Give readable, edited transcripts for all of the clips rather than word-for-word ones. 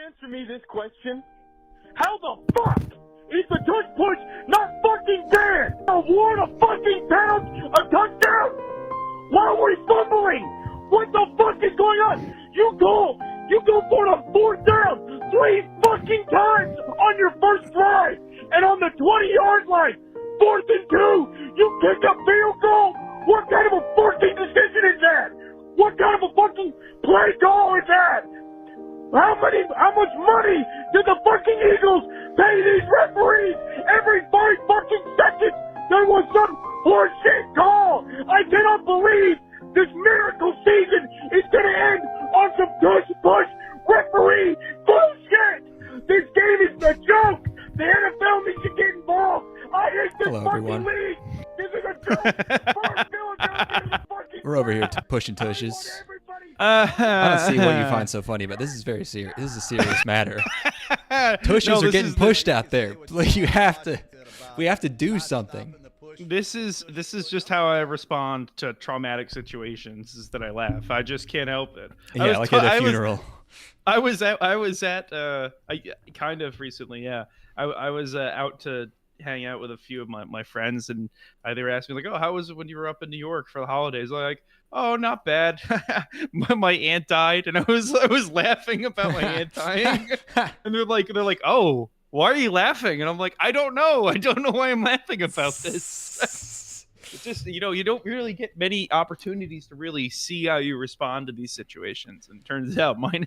answer me this question? How the fuck is the tush push not fucking dead? A war to fucking pound a touchdown? Why are we fumbling? What the fuck is going on? You go for the fourth down 3 fucking times on your first drive, and on the 20-yard line, 4th and 2, you kick a field goal? What kind of a fucking decision is that? What kind of a fucking play call is that? How much money do the fucking Eagles pay these referees? Every 5 fucking seconds there was some horseshit call. I cannot believe this miracle season is gonna end on some push referee bullshit. This game is a joke. The NFL needs to get involved. I hate this Hello, fucking everyone. league. This is a joke. We're over here pushing tushes. I don't see what you find so funny, but this is very serious. This is a serious matter. Tushes are getting pushed out there. Like we have to do something. This is just how I respond to traumatic situations. Is that I laugh. I just can't help it. Yeah, like at a funeral. I was at kind of recently. Yeah, I was out to hang out with a few of my friends, and they were asking me like, "Oh, how was it when you were up in New York for the holidays?" I'm like, "Oh, not bad." my aunt died, and I was laughing about my aunt dying, and they're like, "Oh, why are you laughing?" And I'm like, "I don't know why I'm laughing about this." It's just, you don't really get many opportunities to really see how you respond to these situations, and turns out mine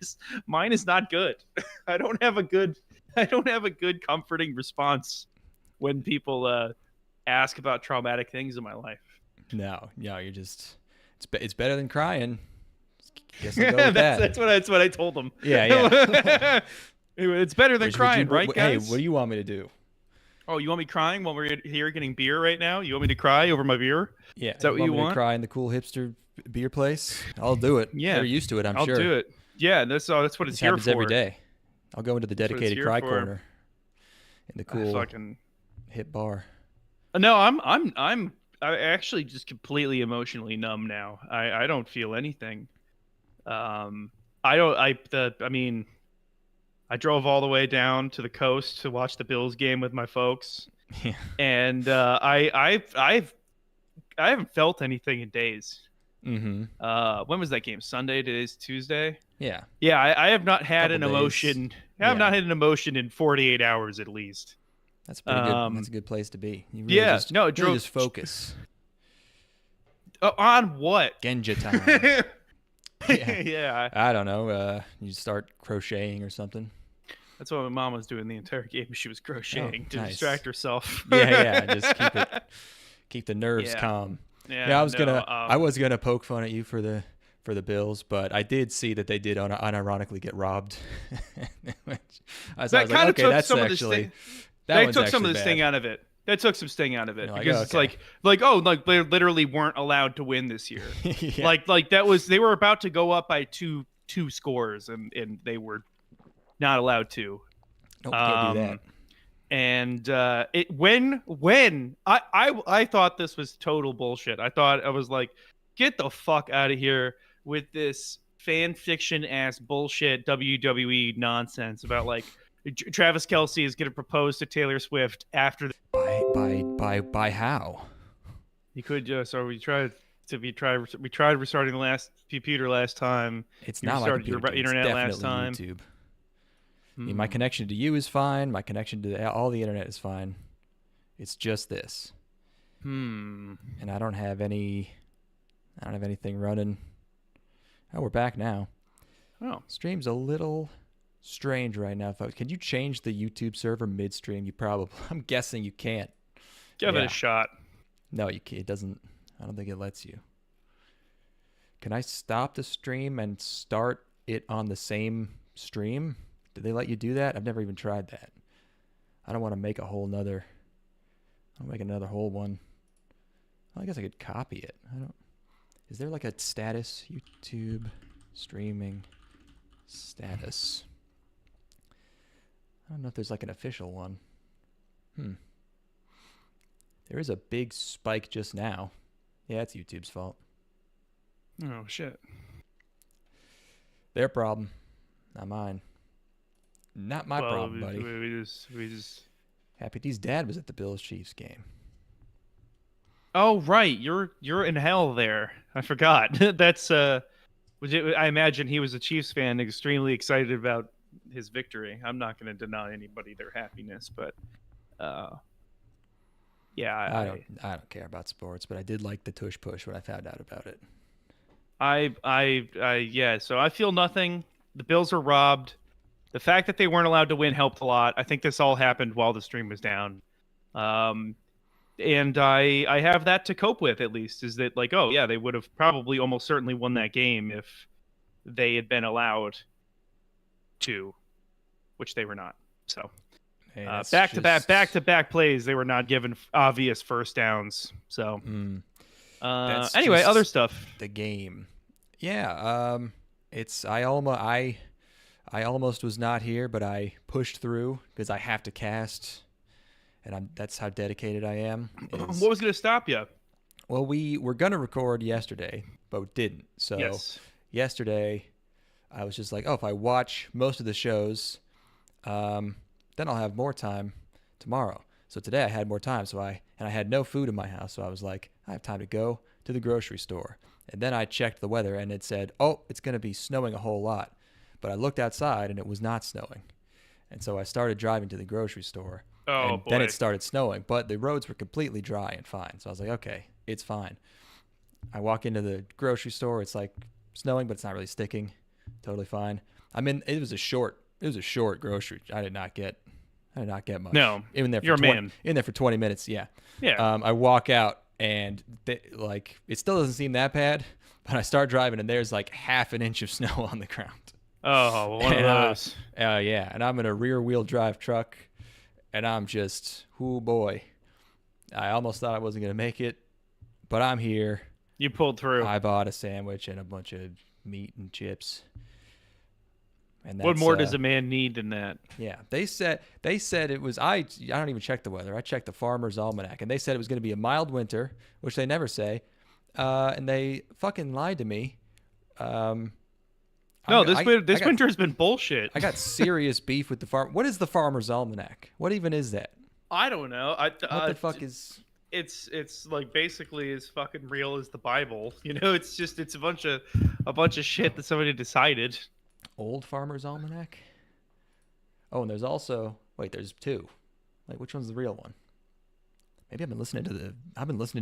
is not good. I don't have a good comforting response when people ask about traumatic things in my life. No, you're just it's better than crying. Guess I'll go with that. That's what I told them. Yeah. It's better than crying, right, guys? Hey, what do you want me to do? Oh, you want me crying while we're here getting beer right now? You want me to cry over my beer? Yeah. Is that what you want? To cry in the cool hipster beer place? I'll do it. Yeah. They're used to it, I'll sure. do it. Yeah, that's what it's This here happens for. every day. I'll go into the dedicated cry corner in the cool fucking hip bar. No, I'm actually just completely emotionally numb now. I don't feel anything. I drove all the way down to the coast to watch the Bills game with my folks. Yeah. And I haven't felt anything in days. Mm-hmm. When was that game? Sunday? Today's Tuesday. Yeah. Yeah, I have not had an emotion. Days. I have not had an emotion in 48 hours at least. That's pretty good. That's a good place to be. You really just focus. On what? Genja time. Yeah. I don't know. You start crocheting or something. That's what my mom was doing the entire game. She was crocheting to distract herself. Yeah. Just keep the nerves calm. Yeah, I was gonna poke fun at you for the Bills, but I did see that they did unironically get robbed. I was like, okay, that's actually they took some of the sting out of it. That took some sting out of it because it's like they literally weren't allowed to win this year. Yeah. Like that was, they were about to go up by two scores and they were not allowed to. Nope, can't do that. And when I thought this was total bullshit. I was like, get the fuck out of here with this fan fiction ass bullshit WWE nonsense about like Travis Kelce is going to propose to Taylor Swift after by how? He could just, or we tried restarting the last computer last time. It's you not my restarted computer. your internet It's last definitely time. YouTube. I mean, my connection to you is fine. My connection to all the internet is fine. It's just this. And I don't have anything running. Oh, we're back now. Oh, stream's a little strange right now, folks. Can you change the YouTube server midstream? You probably. I'm guessing you can't. give it a shot. No, you can't. It doesn't. I don't think it lets you. Can I stop the stream and start it on the same stream? Did they let you do that? I've never even tried that. I don't want to make a whole nother. I'll make another whole one. Well, I guess I could copy it. Is there like a status? YouTube streaming status. I don't know if there's like an official one. There is a big spike just now. Yeah, it's YouTube's fault. Oh shit. Their problem, not mine. Not my problem, buddy. We just. Happy D's dad was at the Bills Chiefs game. Oh right, you're in hell there. I forgot. That's I imagine he was a Chiefs fan, extremely excited about his victory. I'm not going to deny anybody their happiness, but yeah, I don't care about sports, but I did like the tush push when I found out about it. Yeah. So I feel nothing. The Bills are robbed. The fact that they weren't allowed to win helped a lot. I think this all happened while the stream was down. And I have that to cope with, at least, is that, like, oh yeah, they would have probably almost certainly won that game if they had been allowed to, which they were not. So Hey, back to back plays, they were not given obvious first downs. So anyway, other stuff. The game, yeah. It's I almost was not here, but I pushed through because I have to cast, and that's how dedicated I am. What was going to stop you? Well, we were gonna record yesterday, but we didn't. So yesterday, I was just like, oh, if I watch most of the shows, then I'll have more time tomorrow. So today I had more time, I had no food in my house, so I was like, I have time to go to the grocery store. And then I checked the weather, and it said, oh, it's going to be snowing a whole lot. But I looked outside, and it was not snowing. And so I started driving to the grocery store. Oh, boy. Then it started snowing, but the roads were completely dry and fine. So I was like, okay, it's fine. I walk into the grocery store. It's like snowing, but it's not really sticking. Totally fine. It was a short grocery. I did not get much. No, in there for you're a man. In there for 20 minutes. Yeah. Yeah. I walk out, and it still doesn't seem that bad, but I start driving, and there's like half an inch of snow on the ground. Oh, one of those. Yeah, and I'm in a rear-wheel drive truck, and I'm just, oh boy. I almost thought I wasn't going to make it, but I'm here. You pulled through. I bought a sandwich and a bunch of meat and chips. And what more does a man need than that? Yeah, they said it was. I don't even check the weather. I checked the Farmer's Almanac, and they said it was going to be a mild winter, which they never say, and they fucking lied to me. No, this winter has been bullshit. I got serious beef with the farm. What is the Farmer's Almanac? What even is that? I don't know. What the fuck is? It's like basically as fucking real as the Bible. You know, it's a bunch of shit that somebody decided. Old Farmer's Almanac? Oh, and there's there's two. Like, which one's the real one? Maybe I've been listening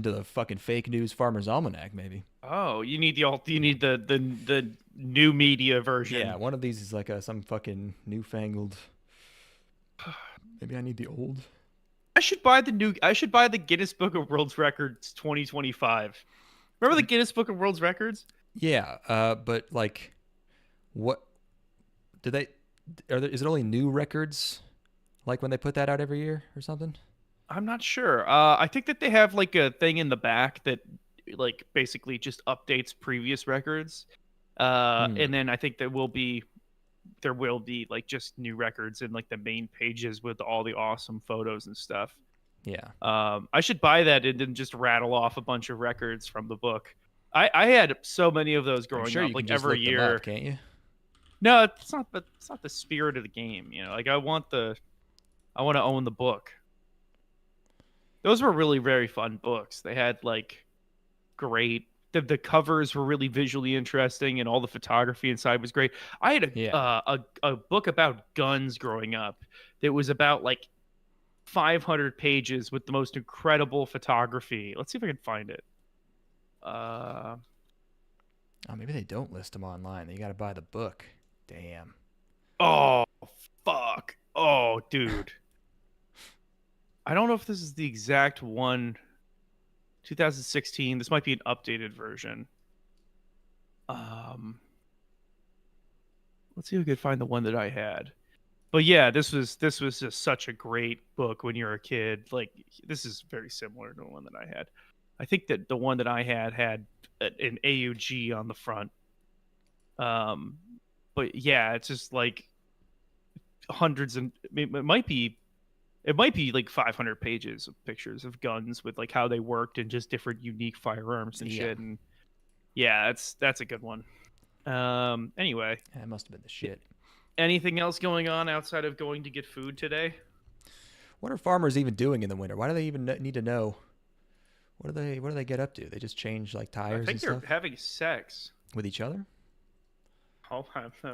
to the fucking fake news Farmer's Almanac, maybe. Oh, you need the new media version. Yeah, one of these is like some fucking newfangled. Maybe I need the old. I should buy the Guinness Book of World Records 2025. Remember the Guinness Book of World Records? Yeah, but like, what do they? Is it only new records? Like when they put that out every year or something? I'm not sure. I think that they have like a thing in the back that like basically just updates previous records. And then I think there will be like just new records in like the main pages with all the awesome photos and stuff. Yeah. I should buy that and then just rattle off a bunch of records from the book. I had so many of those growing up, like every year. Them up, can't you? No, it's not the spirit of the game, you know. Like I want to own the book. Those were really very fun books. They had like great. The covers were really visually interesting, and all the photography inside was great. I had a book about guns growing up. That was about like 500 pages with the most incredible photography. Let's see if I can find it. Oh, maybe they don't list them online. You got to buy the book. Damn. Oh, fuck. Oh, dude. I don't know if this is the exact one. 2016. This might be an updated version. Let's see if we could find the one that I had. But yeah, this was just such a great book when you're a kid. Like this is very similar to the one that I had. I think that the one that I had an AUG on the front. But yeah, it's just like hundreds and it might be like 500 pages of pictures of guns with like how they worked and just different unique firearms and shit. And yeah, that's a good one. Anyway, that must have been the shit. Anything else going on outside of going to get food today? What are farmers even doing in the winter? Why do they even need to know? What do they get up to? They just change like I tires think and they're stuff having sex. with each other? Oh,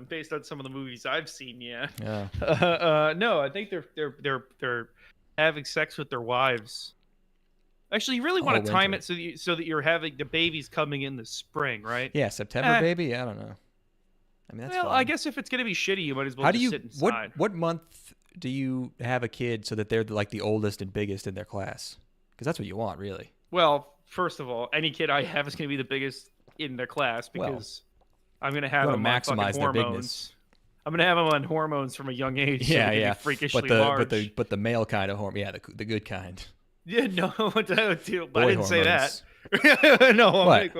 based on some of the movies I've seen, yeah. Yeah. No, I think they're having sex with their wives. Actually, you really All want to time winter. it so that you're having the babies coming in the spring, right? Yeah, September, Eh. baby. I don't know. I mean, that's Well, fine. I guess if it's gonna be shitty, you might as well How just do you sit inside. what month do you have a kid so that they're like the oldest and biggest in their class? Because that's what you want, really. Well, first of all, any kid I have is gonna be the biggest in their class because I'm gonna have you them wanna on fucking maximize their hormones. bigness. I'm gonna have them on hormones from a young age. So Yeah, they can yeah. Be freakishly But the large. but the male kind of hormone, yeah, the good kind. Yeah, no, I didn't Boy say that. hormones. No, What?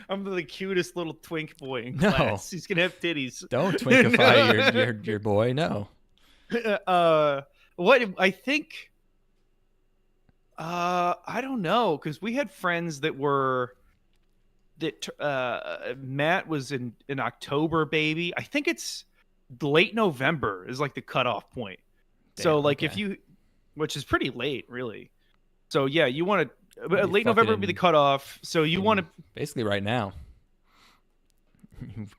I'm the cutest little twink boy in No. class. He's gonna have titties. Don't twinkify your boy. No. What I think. I don't know, because we had friends that Matt was in October, baby. I think it's late November is like the cutoff point. So Damn, like okay. if you, which is pretty late, really. So yeah, you want to You late fuck November it would be the in- cutoff. So you want to. basically right now.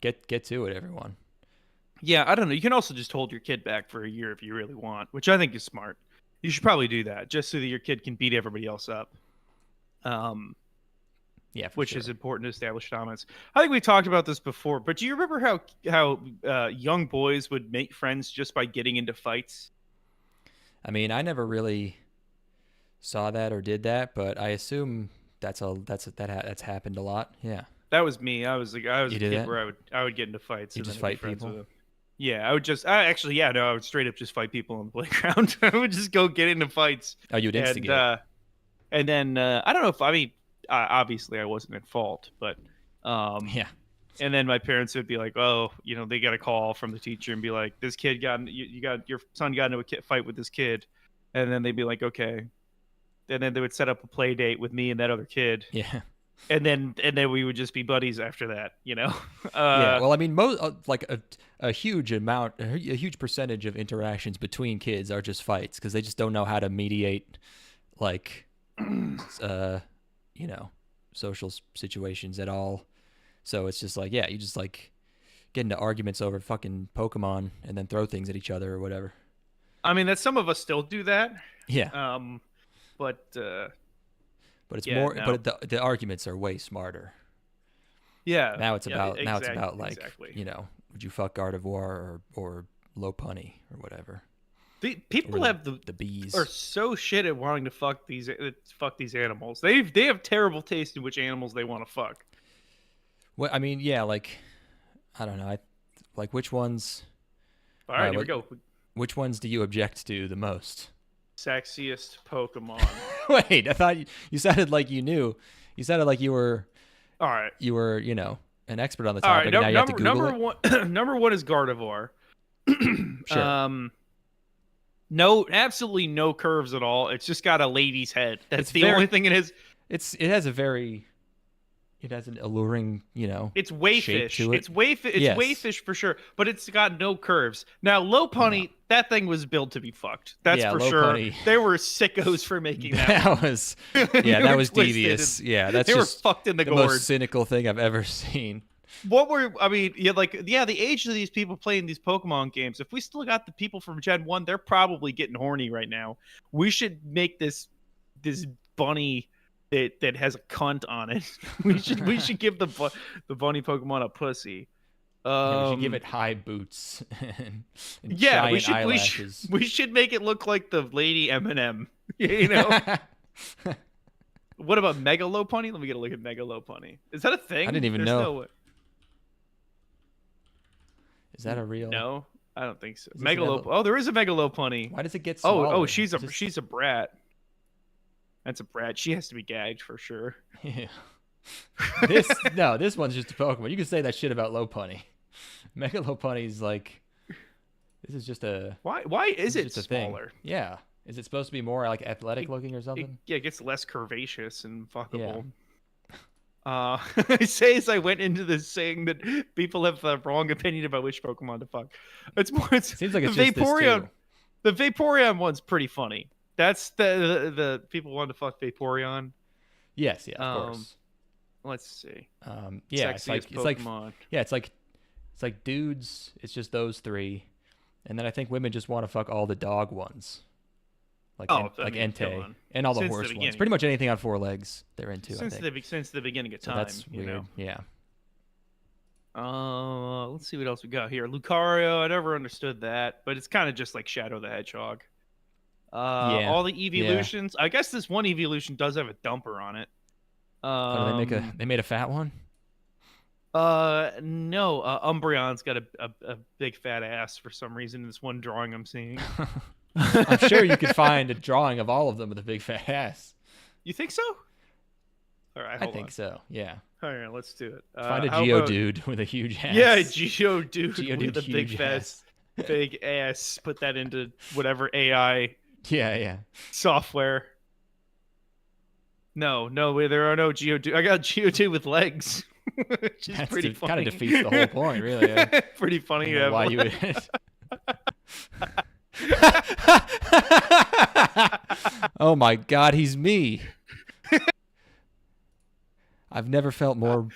Get to it, everyone. Yeah, I don't know. You can also just hold your kid back for a year if you really want, which I think is smart. You should probably do that just so that your kid can beat everybody else up. Yeah, for Which sure. is important to establish dominance. I think we talked about this before, but do you remember how young boys would make friends just by getting into fights? I mean, I never really saw that or did that, but I assume that's happened a lot. Yeah. That was me. I was a You kid did that? where I would get into fights. You and just then I'd be fight friends people? with them. Yeah, I would straight up just fight people on the playground. I would just go get into fights. Oh, you would instigate. And then I don't know if obviously I wasn't at fault, but Yeah. and then my parents would be like, oh, they got a call from the teacher and be like, this kid your son got into a fight with this kid, and then they'd be like, okay, and then they would set up a play date with me and that other kid, Yeah. and then we would just be buddies after that, Yeah. Well, I mean, most like a huge amount, a huge percentage of interactions between kids are just fights because they just don't know how to mediate, like, social situations at all. So it's just like, yeah, you just like get into arguments over fucking Pokemon and then throw things at each other or whatever. I mean, that some of us still do that. Yeah. But But it's yeah, more. no. But the arguments are way smarter. yeah, Now it's yeah, about like exactly. would you fuck Gardevoir or low punny or whatever. People Or have the bees. are so shit at wanting to fuck these animals. They have terrible taste in which animals they want to fuck. Well, I mean, yeah, like I don't know. Like which ones? All right, here we what- go. Which ones do you object to the most? Sexiest Pokemon. Wait, I thought you sounded like you knew. You sounded like you were All right. an expert on the All topic. right. And now you have to Google Number it. one. Number one is Gardevoir. Sure. No, absolutely no curves at all. It's just got a lady's head. That's It's the very- only thing it is. It has an alluring, It's shape wayfish. to it. It's wayfish. It's Yes. wayfish for sure. But it's got no curves. Now, Lopunny, that thing was built to be fucked. That's Yeah, for Low sure. Punny. They were sickos for making that. that was They that were was twisted devious. and- Yeah, that's they were just fucked in the the gourd. most cynical thing I've ever seen. The age of these people playing these Pokemon games, if we still got the people from Gen 1, they're probably getting horny right now. We should make this bunny that has a cunt on it. we should give the bunny Pokemon a pussy. Yeah, we should give it high boots and Yeah, giant eyelashes. we should make it look like the lady Eminem. What about Mega Lopunny? Let me get a look at Mega Lopunny. Is that a thing? I didn't even There's know. no way. Is that a real? No, I don't think so. Is this Mega an Oh, there is a Mega Lopunny. Why does it get smaller? Oh, she's Is this- a brat. That's a brat. She has to be gagged for sure. Yeah. This one's just a Pokemon. You can say that shit about Lopunny. Mega Lopunny's like, this is just a. Why is this it just a thing. smaller? Yeah. Is it supposed to be more like athletic looking or something? It gets less curvaceous and fuckable. I say as I went into this saying that people have the wrong opinion about which Pokemon to fuck. It's more. It Seems like it's the just this Vaporeon. too. The Vaporeon one's pretty funny. That's the people want to fuck Vaporeon. Yes, yeah, of course. Let's see. Yeah, Sexiest it's like Pokemon. yeah, it's like dudes. It's just those three, and then I think women just want to fuck all the dog ones, like Oh, I like mean, come Entei on. and all the Since the horse ones. beginning. Pretty much anything on 4 legs, they're into. I Since think. since the beginning of So time. that's you weird. know. Yeah. Let's see what else we got here. Lucario, I never understood that, but it's kind of just like Shadow the Hedgehog. Yeah, All the evolutions. I guess this one evolution does have a dumper on it. Oh, they made a fat one? No. Umbreon's got a big fat ass for some reason in this one drawing I'm seeing. I'm sure you could find a drawing of all of them with a big fat ass. You think so? All right, I think so. Yeah. All right, let's do it. Find a how about- Geodude with a huge ass. Yeah, Geodude Geodude with a big huge fat, ass. big ass. Put that into whatever AI Yeah. software. No, there are no Geodude. I got Geodude with legs, which is pretty funny. Kind of defeats the whole point, really. Yeah. Pretty funny. I don't know why you would. Oh my God, he's me. I've never felt more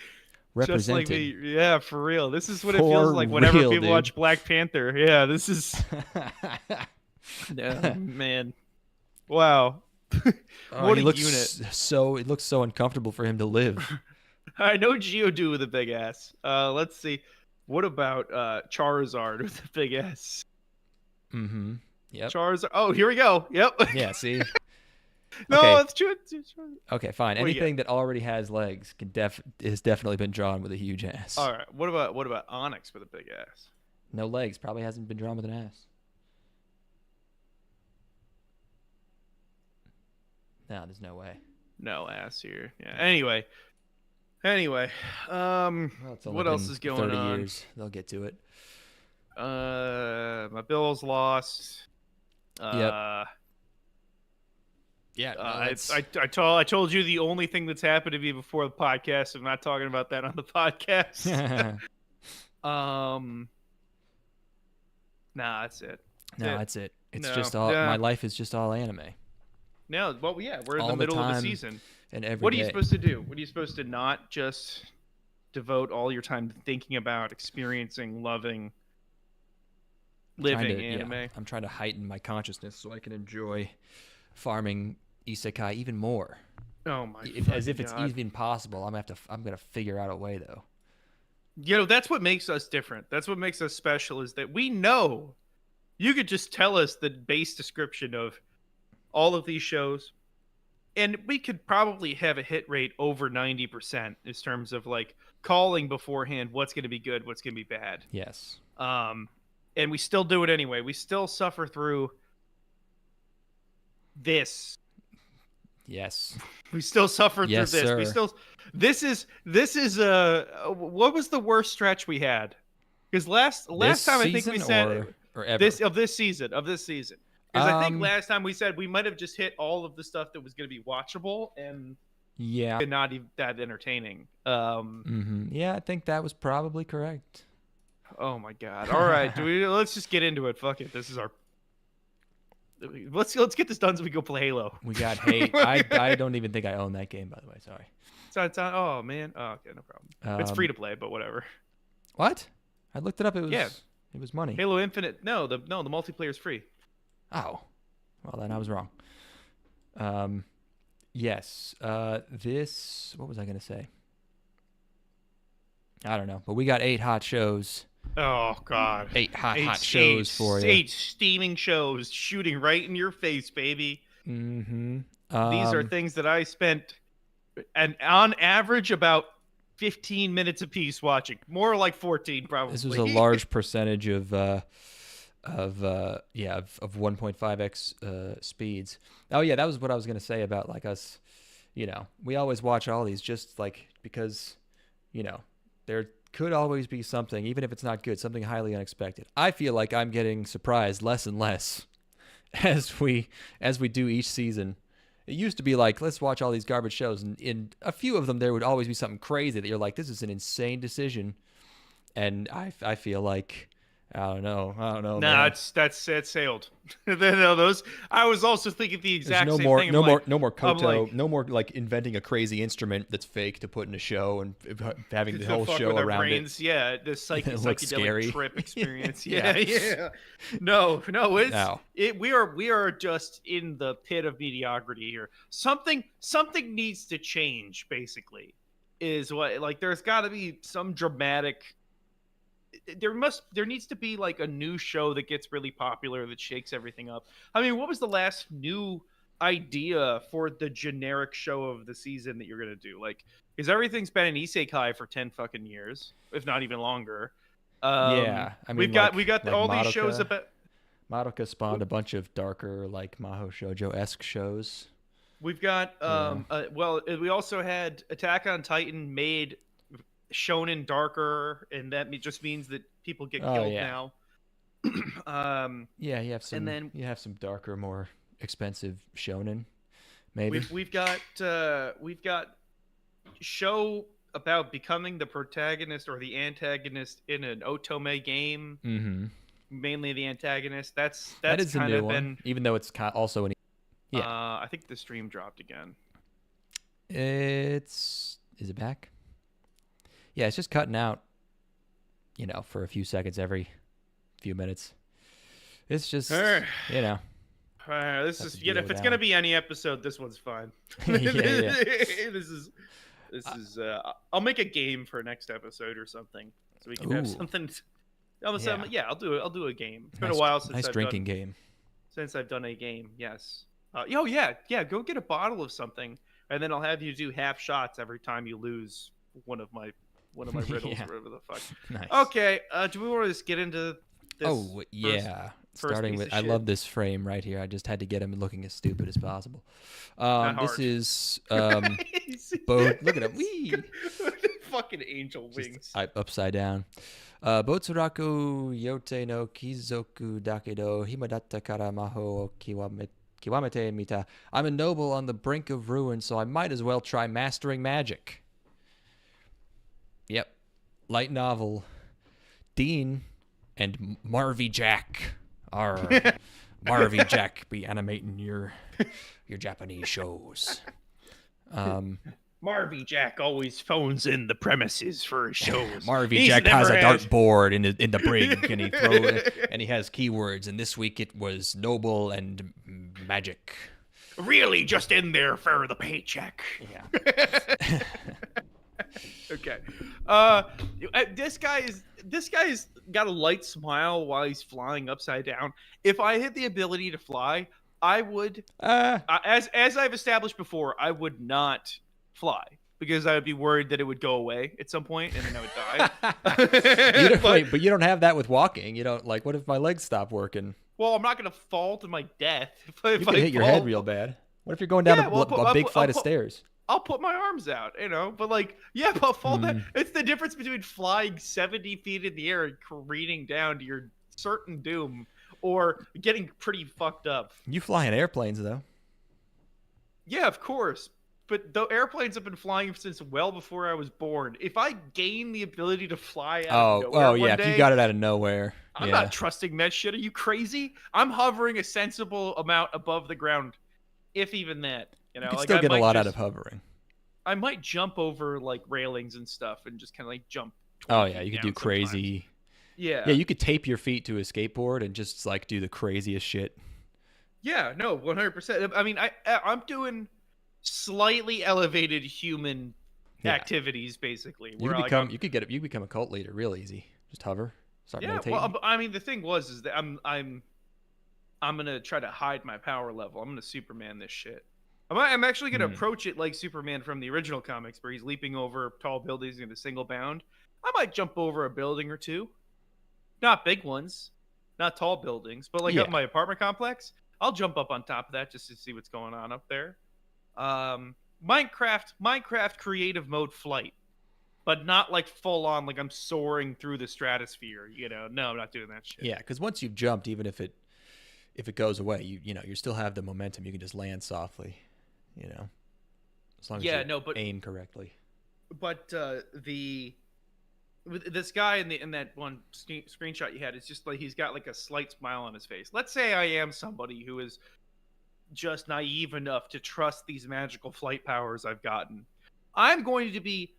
represented. Just like me. Yeah, for real. This is what it For feels like whenever real, people dude. watch Black Panther. Yeah, this is. Yeah, man. Wow. What he a looks unit. It looks so uncomfortable for him to live. I know Geodude with a big ass. Let's see. What about Charizard with a big ass? Mm-hmm. Yep. Charizard. Oh, here we go. Yep. Yeah. See. No, Okay. it's true. Okay, fine. What do you Anything that already has legs has definitely been drawn with a huge ass. All right. What about Onyx with a big ass? No legs probably hasn't been drawn with an ass. No, there's no way. No ass here. Yeah. Anyway. Well, it's only What else been is going 30 on? years. They'll get to it. My Bill's lost. Yep. Yeah. I told you the only thing that's happened to me before the podcast. I'm not talking about that on the podcast. Nah, that's it. That's it. It's No, just all. yeah. My life is just all anime. No, well, yeah, we're in All the the middle of the time season. And every What are you day. supposed to do? What are you supposed to not just devote all your time to thinking about, experiencing, loving, living anime? I'm trying to heighten my consciousness so I can enjoy farming isekai even more. Oh my! As if it's God. even possible. I'm gonna figure out a way though. You know, that's what makes us different. That's what makes us special is that we know you could just tell us the base description of all of these shows, and we could probably have a hit rate over 90% in terms of like calling beforehand what's going to be good, what's going to be bad. Yes. And we still do it anyway. We still suffer through this. Yes. We still suffer Yes, through this. sir. This is what was the worst stretch we had? Because last time I think we said or ever. this season. Because I think Um, last time we said we might have just hit all of the stuff that was going to be watchable and Yeah. not even that entertaining. Yeah, I think that was probably correct. Oh my God! All right, let's just get into it. Fuck it. This is our. Let's get this done so we go play Halo. We got hate. I don't even think I own that game, by the way. Sorry. It's on. Oh man. Oh, okay, no problem. It's free to play, but whatever. What? I looked it up. It was Yeah. It was money. Halo Infinite. No, the multiplayer is free. Oh. Well, then I was wrong. Yes. This. What was I gonna say? I don't know. But we got 8 hot shows. Oh God. 8 hot shows for you. 8 steaming shows shooting right in your face, baby. Mm-hmm. These are things that I spent, and on average, about 15 minutes apiece watching. More like 14, probably. This was a large percentage of 1.5x speeds. Oh yeah, that was what I was gonna say about like us. You know, we always watch all these just like because, you know, there could always be something, even if it's not good, something highly unexpected. I feel like I'm getting surprised less and less as we do each season. It used to be like, let's watch all these garbage shows, and in a few of them there would always be something crazy that you're like, this is an insane decision. And I feel like I don't know. Nah, Man. it sailed. No, those. I was also thinking the exact There's same thing. No more I'm koto. like, No more like inventing a crazy instrument that's fake to put in a show and having the to whole fuck show with our around brains. it. Yeah, the It looks scary. psychedelic trip experience. Yeah. Yeah. No, it's No. we are just in the pit of mediocrity here. Something needs to change. Basically, is what like there's got to be some dramatic. There needs to be like a new show that gets really popular that shakes everything up. I mean, what was the last new idea for the generic show of the season that you're gonna do? Like, because everything's been an isekai for 10 fucking years, if not even longer. Yeah, I mean, we got all Madoka, these shows about. Madoka spawned a bunch of darker, like Mahou shoujo-esque shows. We've got we also had Attack on Titan made shonen darker, and that just means that people get killed now. Yeah, you have some. And then you have some darker, more expensive shonen. Maybe we've got show about becoming the protagonist or the antagonist in an otome game. Mm-hmm. Mainly the antagonist. That is a kind new of one, been. Even though it's also an. Yeah. I think the stream dropped again. Is it back? Yeah, it's just cutting out, for a few seconds every few minutes. It's just, this is, if it's going to be any episode, this one's fine. Yeah. This is, I'll make a game for next episode or something. So we can have something. I'll do a game. It's been a while since I've drinking game. Since I've done a game, yes. Go get a bottle of something, and then I'll have you do half shots every time you lose one of my riddles or whatever the fuck. Nice. Okay, do we want to just get into this? Oh, yeah. Starting with, I love this frame right here. I just had to get him looking as stupid as possible. This is look at him. Wee! Fucking angel wings. Upside down. Botsuraku Yotei no Kizoku dakedo Hima Datta kara Mahou Kiwamete mita. I'm a noble on the brink of ruin, so I might as well try mastering magic. Yep. Light novel. Dean and Marvy Jack are Marvy Jack be animating your Japanese shows. Marvy Jack always phones in the premises for his shows. Marvy Jack has a dartboard in the brig, and he throws and he has keywords. And this week it was noble and magic. Really, just in there for the paycheck. Yeah. Okay. This guy's got a light smile while he's flying upside down. If I had the ability to fly, I would. As I've established before, I would not fly because I would be worried that it would go away at some point and then I would die. But you don't have that with walking. You don't what if my legs stop working? Well, I'm not gonna fall to my death if you can hit your head real bad. What if you're going down a big flight of stairs? I'll put my arms out, but I'll fall down. It's the difference between flying 70 feet in the air and careening down to your certain doom or getting pretty fucked up. You fly in airplanes, though. Yeah, of course. But the airplanes have been flying since well before I was born. If I gain the ability to fly out of nowhere one day, if you got it out of nowhere. I'm not trusting that shit. Are you crazy? I'm hovering a sensible amount above the ground, if even that. You can still get a lot out of hovering. I might jump over railings and stuff and just kind of jump. Oh yeah, you could do crazy. Yeah. Yeah, you could tape your feet to a skateboard and just do the craziest shit. Yeah, no, 100%. I mean, I'm doing slightly elevated human activities basically. You become a cult leader real easy. Just hover, start meditating. Well, I mean, the thing is that I'm gonna try to hide my power level. I'm gonna Superman this shit. I'm actually going to approach it like Superman from the original comics, where he's leaping over tall buildings in a single bound. I might jump over a building or two. Not big ones. Not tall buildings. But up my apartment complex, I'll jump up on top of that just to see what's going on up there. Minecraft creative mode flight. But not full on, I'm soaring through the stratosphere. No, I'm not doing that shit. Yeah, because once you've jumped, even if it goes away, you still have the momentum. You can just land softly. you know, as long as Yeah, you no, but aim correctly. But with this guy in that one screenshot you had, it's just like he's got like a slight smile on his face. Let's say I am somebody who is just naive enough to trust these magical flight powers I've gotten. I'm going to be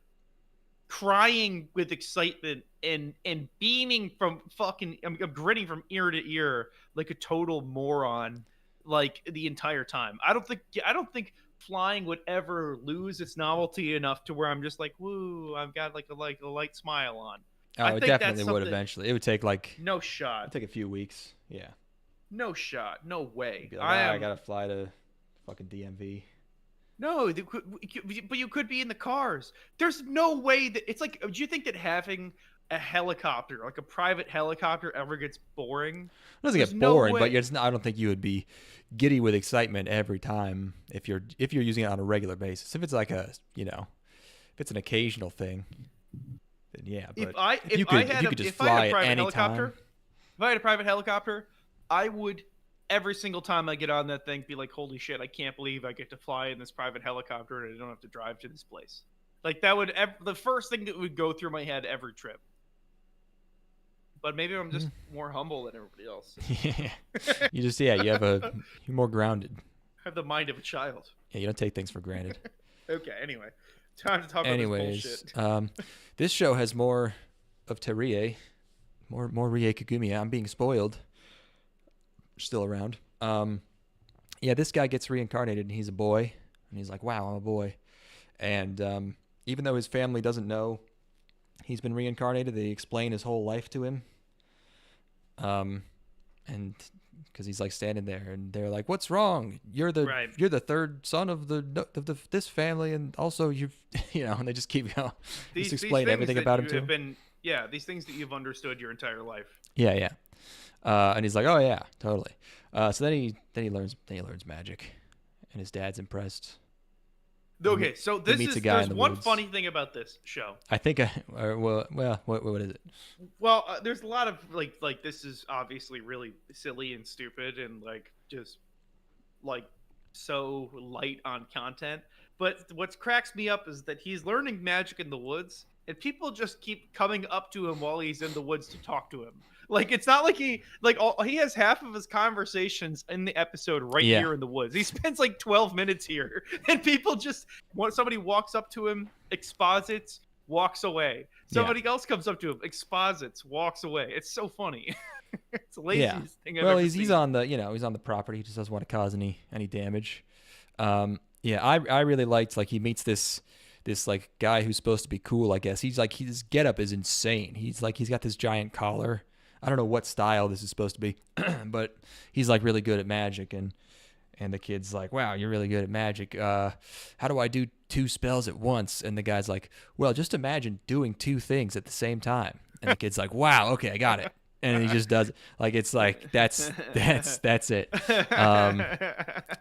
crying with excitement and beaming from fucking I'm grinning from ear to ear like a total moron like the entire time. I don't think flying would ever lose its novelty enough to where I'm just like, woo, I've got like a light smile on. Oh, I it think definitely that's would something- eventually. It would take like No shot. it'd take a few weeks. Yeah. No shot. No way. Be like, I gotta fly to fucking DMV. No, but you could be in the cars. There's no way that it's like. Do you think that having a helicopter, like a private helicopter, ever gets boring? It doesn't get boring, but I don't think you would be giddy with excitement every time if you're using it on a regular basis. If it's like if it's an occasional thing, then yeah. But if you could just fly at any time. If I had a private helicopter, I would every single time I get on that thing be like, holy shit, I can't believe I get to fly in this private helicopter and I don't have to drive to this place. Like that would the first thing that would go through my head every trip. But maybe I'm just more humble than everybody else. Yeah. You're more grounded. I have the mind of a child. Yeah, you don't take things for granted. Okay, anyway. Time to talk about this bullshit. This show has more of Terie. More Rie Kagumi. I'm being spoiled. Still around. Yeah, this guy gets reincarnated and he's a boy. And he's like, wow, I'm a boy. And even though his family doesn't know he's been reincarnated, they explain his whole life to him. And because he's like standing there and they're like, what's wrong? You're the third son of this family, and also you've and they just keep going. Just explain everything about him to him. These things that you've understood your entire life. Yeah. And he's like, oh yeah, totally. So then he learns magic, and his dad's impressed. Okay, so there's one woods. funny thing about this show. I think what is it? Well, there's a lot of like this is obviously really silly and stupid and like just like so light on content. But what cracks me up is that he's learning magic in the woods, and people just keep coming up to him while he's in the woods to talk to him. Like it's not like he has half of his conversations in the episode here in the woods. He spends like 12 minutes here, and people just somebody walks up to him, exposits, walks away. Somebody else comes up to him, exposits, walks away. It's so funny. It's the laziest thing I've ever seen. He's on the property. He just doesn't want to cause any damage. I really liked he meets this like guy who's supposed to be cool. I guess he's like his getup is insane. He's got this giant collar. I don't know what style this is supposed to be, but he's like really good at magic, and the kid's like, wow, you're really good at magic. How do I do 2 spells at once? And the guy's like, well, just imagine doing 2 things at the same time. And the kid's like, wow, okay, I got it. And he just does it. Like it's like that's it.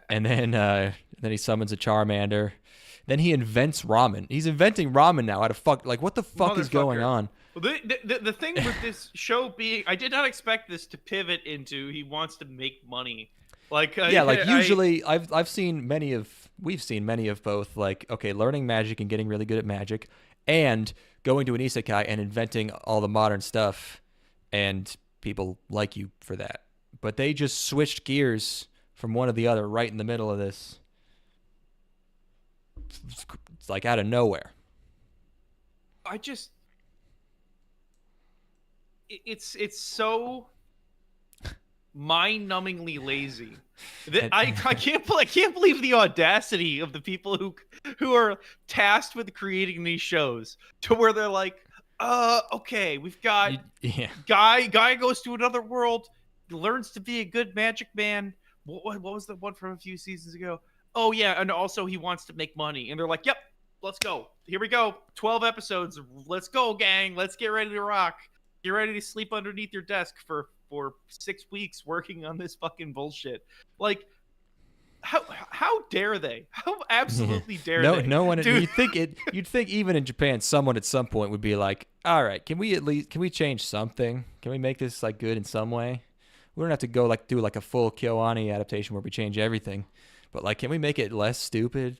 And then he summons a Charmander. Then he invents ramen. He's inventing ramen now. What the fuck is going on? Well, the thing with this show being, I did not expect this to pivot into he wants to make money. Usually we've seen many of both learning magic and getting really good at magic, and going to an isekai and inventing all the modern stuff, and people like you for that. But they just switched gears from one to the other right in the middle of this. It's like out of nowhere. It's so mind-numbingly lazy that I can't believe the audacity of the people who are tasked with creating these shows, to where they're like, okay, we've got guy goes to another world, learns to be a good magic man. What was the one from a few seasons ago? Oh yeah, and also he wants to make money, and they're like, yep, let's go. Here we go. 12 episodes. Let's go, gang. Let's get ready to rock. Get ready to sleep underneath your desk for 6 weeks working on this fucking bullshit. Like, how dare they? How absolutely dare they? No one. You'd think even in Japan, someone at some point would be like, all right, can we change something? Can we make this good in some way? We don't have to go do a full KyoAni adaptation where we change everything. But like, can we make it less stupid?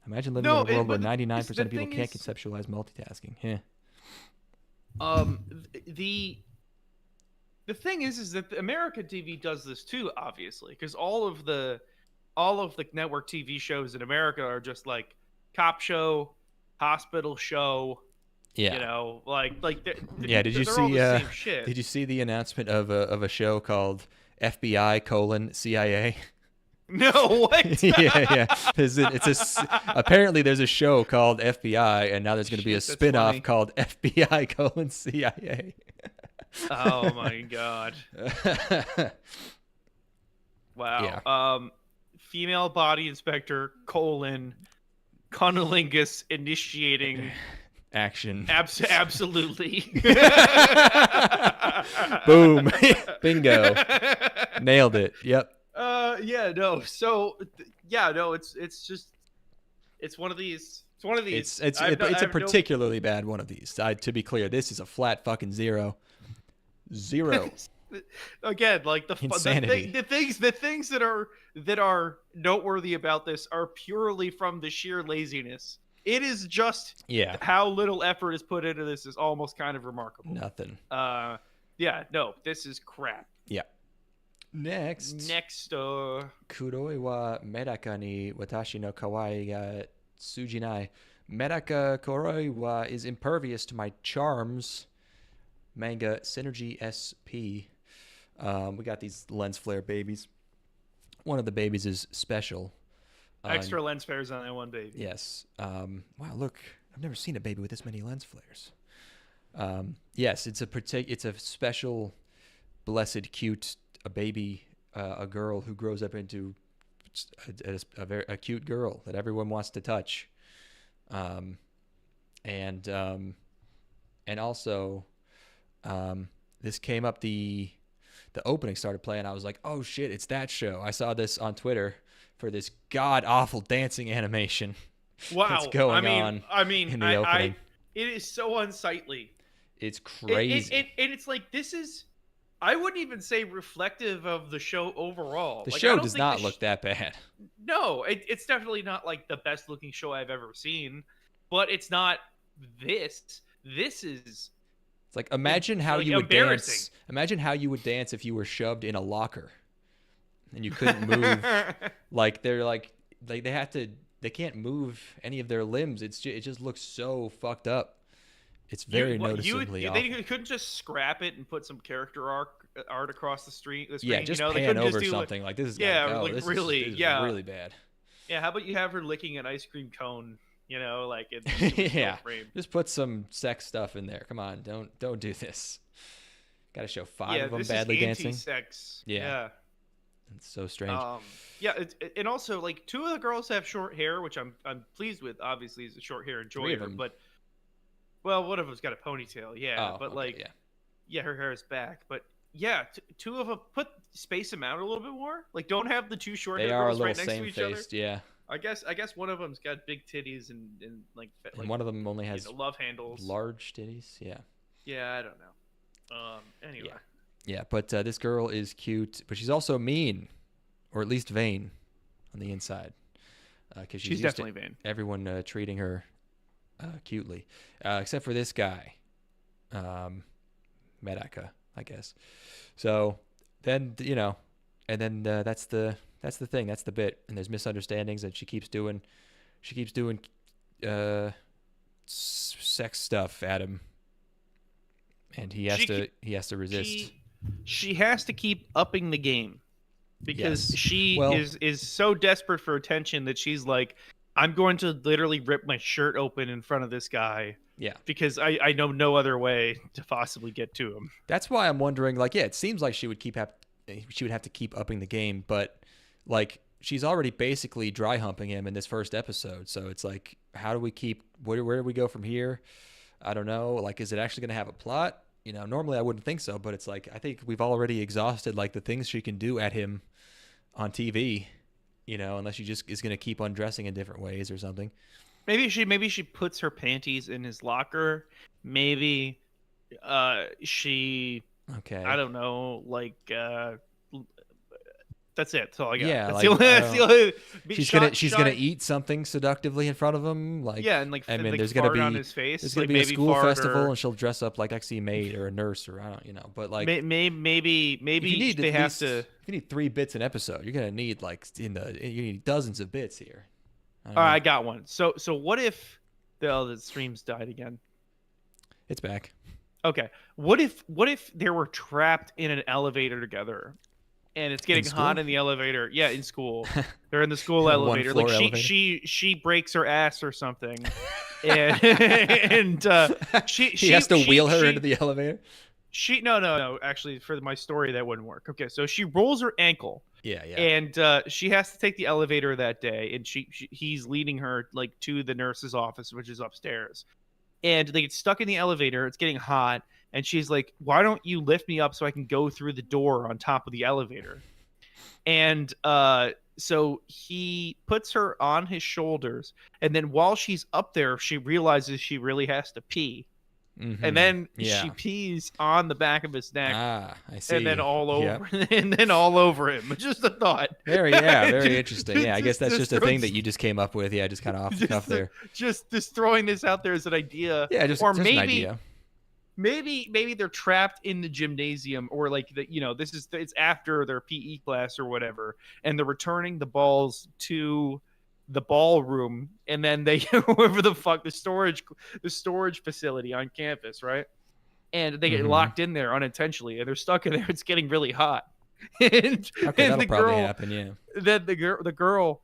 Imagine living in a world where 99% of people can't conceptualize multitasking. Yeah. The thing is that the American TV does this too, obviously, because all of the network TV shows in America are just like cop show, hospital show. Yeah. You know, yeah. Did you they're all see? the same shit. Did you see the announcement of a show called FBI: CIA? No, what? yeah. Apparently there's a show called FBI, and now there's going to be a spin-off called FBI: CIA. Oh my god. Wow. Yeah. Female body inspector : cunnilingus initiating action. Absolutely. Boom. Bingo. Nailed it. Yep. Yeah, no. So yeah, no, it's one of these. It's one of these. It's a particularly bad one of these. To be clear, this is a flat fucking zero. Again, like the things that are noteworthy about this are purely from the sheer laziness. It is just how little effort is put into this is almost kind of remarkable. Nothing. Yeah, no, this is crap. Yeah. Next, Kuroiwa Medaka ni Watashi no Kawaii ga Tsuujinai. Medaka Kuroiwa is impervious to my charms. Manga Synergy SP. We got these lens flare babies. One of the babies is special. Extra lens flares on that one baby. Yes. Wow, look, I've never seen a baby with this many lens flares. Yes, it's a special, blessed, cute, a baby, a girl who grows up into a cute girl that everyone wants to touch. And also, this came up, the opening started playing. I was like, oh shit, it's that show. I saw this on Twitter for this god awful dancing animation. Wow. That's going on. I mean, in the opening. It is so unsightly. It's crazy. And it's like, this is, I wouldn't even say reflective of the show overall. The show does not look that bad. No, it's definitely not like the best looking show I've ever seen, but it's not this. This is, it's like, imagine how you would dance. Imagine how you would dance if you were shoved in a locker and you couldn't move. They can't move any of their limbs. It just looks so fucked up. It's very noticeably awful. They couldn't just scrap it and put some character art across the screen. Yeah, just pan over something. Like, this is this really is really bad. Yeah, how about you have her licking an ice cream cone? You know, like it's yeah. Just put some sex stuff in there. Come on, don't do this. Got to show 5 of them badly dancing. Anti-sex. Yeah. It's so strange. Yeah, and also like 2 of the girls have short hair, which I'm pleased with. Obviously, it's a short hair enjoyer, but one of them's got a ponytail. Yeah, but okay, her hair is back. But yeah, 2 of them space them out a little bit more. Like, don't have the 2 short hair girls right next to each other. Yeah. I guess one of them's got big titties and one of them only has love handles, large titties. Yeah. Yeah, I don't know. Anyway. Yeah, but this girl is cute, but she's also mean, or at least vain, on the inside. Because she's definitely vain. Everyone treating her cutely, except for this guy, Medaka, I guess. So then and then that's the thing. That's the bit. And there's misunderstandings, and she keeps doing sex stuff at him, and he has to resist. She has to keep upping the game because she is so desperate for attention that she's like, I'm going to literally rip my shirt open in front of this guy. Yeah. Because I know no other way to possibly get to him. That's why I'm wondering, like, it seems like she would have to keep upping the game, but like, she's already basically dry humping him in this first episode. So it's like, how do we where do we go from here? I don't know. Like, is it actually going to have a plot? Normally I wouldn't think so, but it's like, I think we've already exhausted like the things she can do at him on TV, unless she just is going to keep undressing in different ways or something. Maybe she puts her panties in his locker. Maybe she, okay, I don't know, like That's it. That's all I got. Yeah, that's like, the only, I that's the don't- only, she's gonna eat something seductively in front of him, like Yeah, and like, I mean, like there's gonna fart be on his face. there's gonna like be a maybe school fart festival, or, and she'll dress up like actually a maid or a nurse or I don't, but like maybe if you need they at have least, to. if you need 3 bits an episode, you're gonna need like you need dozens of bits here. All right, I got one. So what if the streams died again? It's back. Okay. What if they were trapped in an elevator together, and it's getting hot in the elevator? Yeah, in school. They're in the school elevator. Like elevator. she breaks her ass or something, and He has to wheel her into the elevator. No. Actually, for my story, that wouldn't work. Okay, so she rolls her ankle. Yeah. And she has to take the elevator that day, and he's leading her like to the nurse's office, which is upstairs. And they get stuck in the elevator. It's getting hot, and she's like, "Why don't you lift me up so I can go through the door on top of the elevator?" And so he puts her on his shoulders, and then while she's up there, she realizes she really has to pee. Mm-hmm. And then she pees on the back of his neck. Ah, I see. And then all over, and then all over him. Just a thought. Very interesting. Yeah, I guess that's just a thing that you just came up with. Yeah, just kind of off the cuff there. Just throwing this out there as an idea. Yeah, just or just maybe, an idea. Maybe they're trapped in the gymnasium, or like it's after their PE class or whatever, and they're returning the balls to the ballroom, and then they wherever the fuck the storage facility on campus, right? And they get locked in there unintentionally, and they're stuck in there. It's getting really hot. and that'll the probably girl, happen. Yeah. Then the girl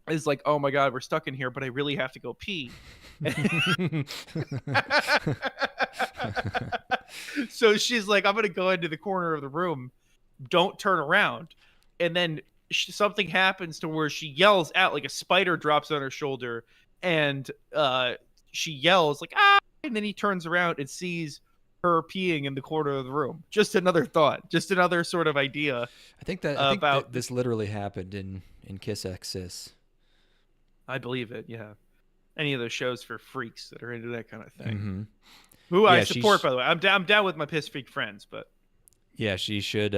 is like, "Oh my god, we're stuck in here, but I really have to go pee." So she's like, "I'm gonna go into the corner of the room. Don't turn around." And then something happens to where she yells out, like a spider drops on her shoulder, and she yells like, "Ah!" And then he turns around and sees her peeing in the corner of the room. Just another thought, just another sort of idea. I think that this literally happened in Kiss X Sis. I believe it. Yeah. Any of those shows for freaks that are into that kind of thing. Mm-hmm. Who I support, by the way. I'm down with my piss freak friends, but yeah, she should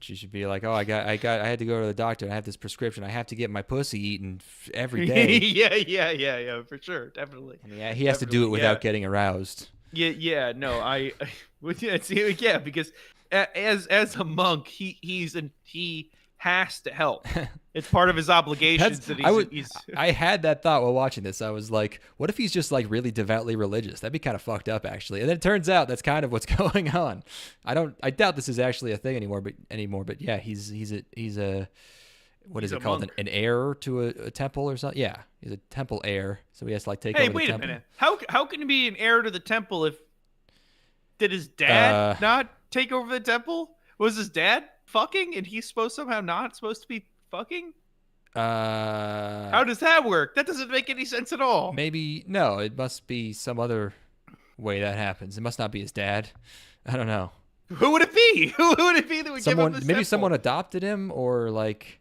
she should be like, "Oh, I had to go to the doctor. I have this prescription. I have to get my pussy eaten every day." yeah, for sure, definitely. Yeah, he has to do it without getting aroused. Yeah, no, because as a monk, he has to help. It's part of his obligations. I had that thought while watching this. I was like, what if he's just like really devoutly religious? That'd be kind of fucked up, actually. And then it turns out that's kind of what's going on. I doubt this is actually a thing anymore. But yeah, he's a what is it called? An heir to a temple or something? Yeah, he's a temple heir. So he has to like take over the temple. Hey, wait a minute. How can he be an heir to the temple if did his dad not take over the temple? Was his dad fucking and he's somehow not supposed to be fucking? How does that work? That doesn't make any sense at all. Maybe no, it must be some other way that happens. It must not be his dad. I don't know. Who would it be? Who would it be that would give him this maybe someone adopted him, or like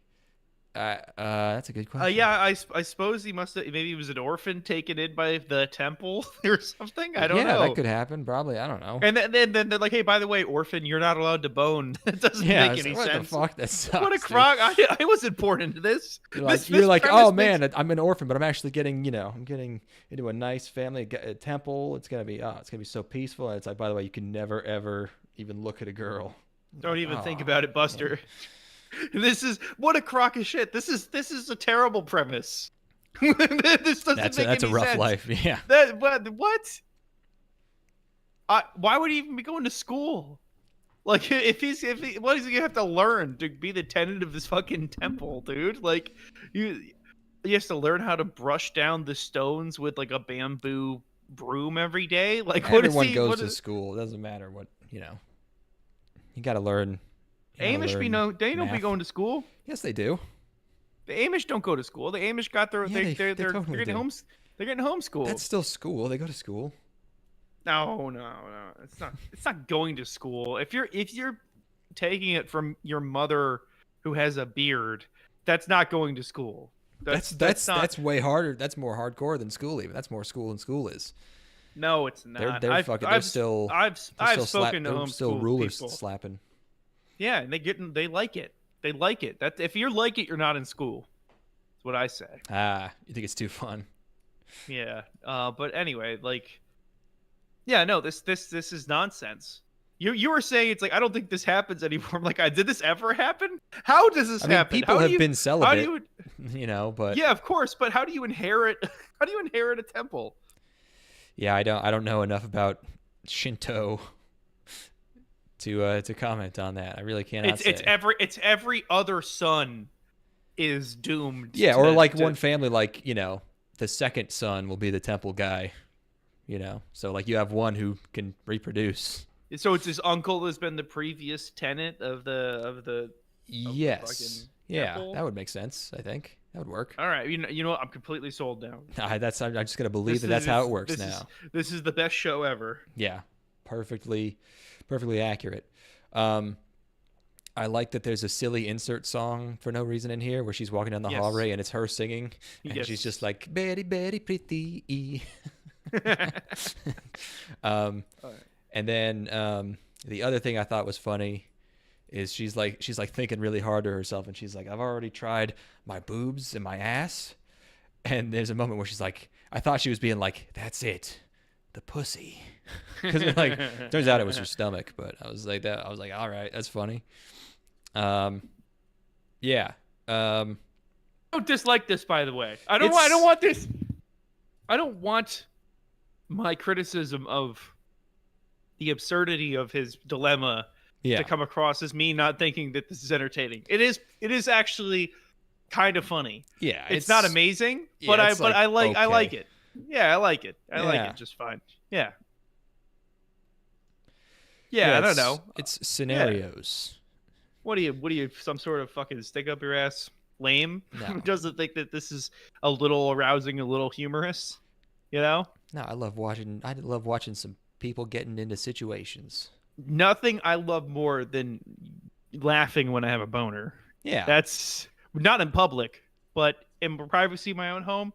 that's a good question. Yeah, I suppose he must have. Maybe he was an orphan taken in by the temple or something. I don't know. Yeah, that could happen. Probably. I don't know. And then they're like, "Hey, by the way, orphan, you're not allowed to bone." That doesn't make any what sense. The fuck? That sucks, what a crock! I wasn't born into this. You're like, oh man, I'm an orphan, but I'm actually getting, I'm getting into a nice family, a temple. It's gonna be so peaceful. And it's like, by the way, you can never ever even look at a girl. Don't even think about it, Buster. Yeah. This is what a crock of shit. This is a terrible premise. This doesn't make any sense. That's a rough life. Yeah. What? Why would he even be going to school? Like, what does he have to learn to be the tenant of this fucking temple, dude? Like, he has to learn how to brush down the stones with like a bamboo broom every day. Like, everyone goes to school. It doesn't matter what you got to learn. Amish they don't be going to school. Yes, they do. The Amish don't go to school. The Amish got they're getting homeschooled. That's still school. They go to school. No. It's not going to school. If you're taking it from your mother who has a beard, that's not going to school. That's way harder. That's more hardcore than school even. That's more school than school is. No, it's not. They're still spoken to still homeschool rulers people. slapping. Yeah, and they like it. They like it. That if you like it, you're not in school. That's what I say. You think it's too fun? Yeah. But anyway, like, yeah, no, this is nonsense. You were saying it's like I don't think this happens anymore. I'm like, did this ever happen? How does this happen? People have been celibate, but yeah, of course. But how do you inherit? How do you inherit a temple? Yeah, I don't know enough about Shinto to comment on that. I really cannot say. It's every other son is doomed. Yeah, or like one family, like the second son will be the temple guy. So like you have one who can reproduce. So it's his uncle has been the previous tenant of the yes. Yeah, temple? that would make sense. I think that would work. All right, you know what? I'm completely sold now. I'm just gonna believe that's how it works now. This is the best show ever. Yeah, perfectly accurate. I like that there's a silly insert song for no reason in here where she's walking down the hallway and it's her singing and she's just like very very pretty. Right. And then the other thing I thought was funny is she's like thinking really hard to herself and she's like, I've already tried my boobs and my ass. And there's a moment where she's like, I thought she was being like, that's it, the pussy, because like turns out it was her stomach. But I was like, all right, that's funny. Yeah. I don't dislike this, by the way. I don't want this. I don't want my criticism of the absurdity of his dilemma to come across as me not thinking that this is entertaining. It is actually kind of funny. Yeah, it's not amazing, but I like it. Yeah, I like it. I like it just fine. Yeah. Yeah, I don't know. It's scenarios. Yeah. What are you, some sort of fucking stick up your ass lame? No. Doesn't think that this is a little arousing, a little humorous, No, I love watching some people getting into situations. Nothing I love more than laughing when I have a boner. Yeah. That's not in public, but in privacy of my own home.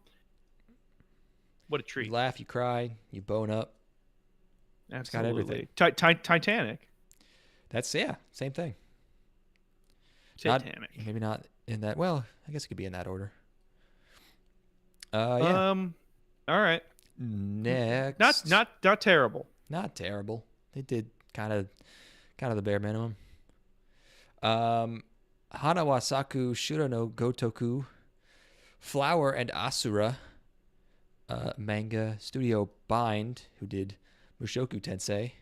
What a treat. You laugh, you cry, you bone up. Absolutely. It's got everything. Titanic. That's, same thing. Titanic. Maybe not in that. Well, I guess it could be in that order. All right. Next. Not terrible. Not terrible. They did kind of the bare minimum. Hana wa Saku Shura no Gotoku, Flower and Asura, manga studio Bind, who did Mushoku Tensei.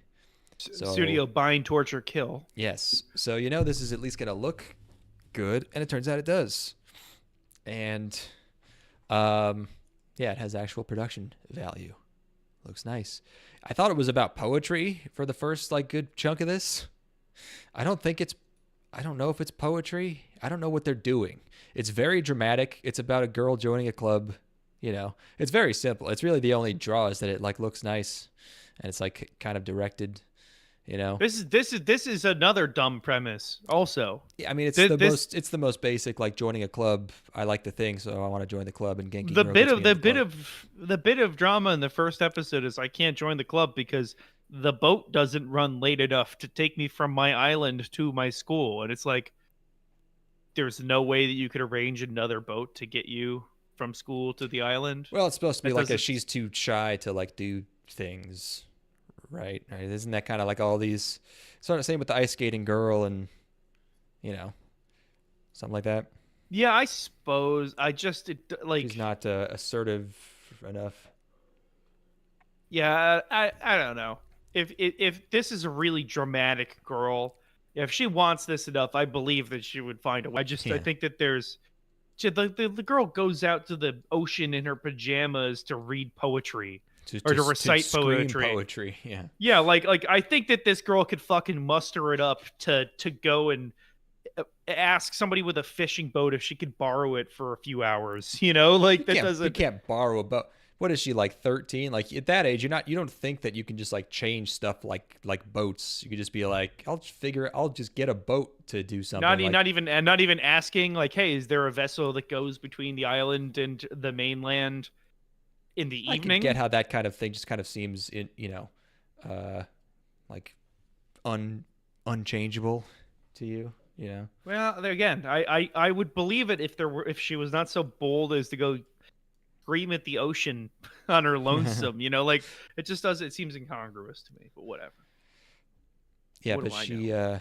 Studio Bind, Torture, Kill. Yes. So this is at least gonna look good, and it turns out it does. And it has actual production value. Looks nice. I thought it was about poetry for the first good chunk of this. I don't know if it's poetry. I don't know what they're doing. It's very dramatic. It's about a girl joining a club. It's very simple. It's really the only draw is that it looks nice, and it's kind of directed. This is another dumb premise. Also, yeah, I mean it's the most basic joining a club. I like the thing, so I want to join the club. And Genki. The bit of drama in the first episode is I can't join the club because the boat doesn't run late enough to take me from my island to my school, and it's like there's no way that you could arrange another boat to get you from school to the island. Well, it's supposed to be she's too shy to do things. Right. Isn't that kind of all these sort of same with the ice skating girl and something like that? Yeah, I suppose. She's not assertive enough. Yeah, I don't know. If this is a really dramatic girl, if she wants this enough, I believe that she would find a way. I think that there's the girl goes out to the ocean in her pajamas to read poetry. To recite poetry. Yeah, I think that this girl could fucking muster it up to go and ask somebody with a fishing boat if she could borrow it for a few hours. You can't borrow a boat. What is she, 13? At that age, you don't think that you can just change stuff like boats. You could just be I'll just get a boat to do something. Not even asking hey, is there a vessel that goes between the island and the mainland? In the evening, I can get how that kind of thing just kind of seems unchangeable to you? You know? Well, there again, I would believe it if she was not so bold as to go scream at the ocean on her lonesome. You know, like it just does. It seems incongruous to me, but whatever. Yeah, What but do I know?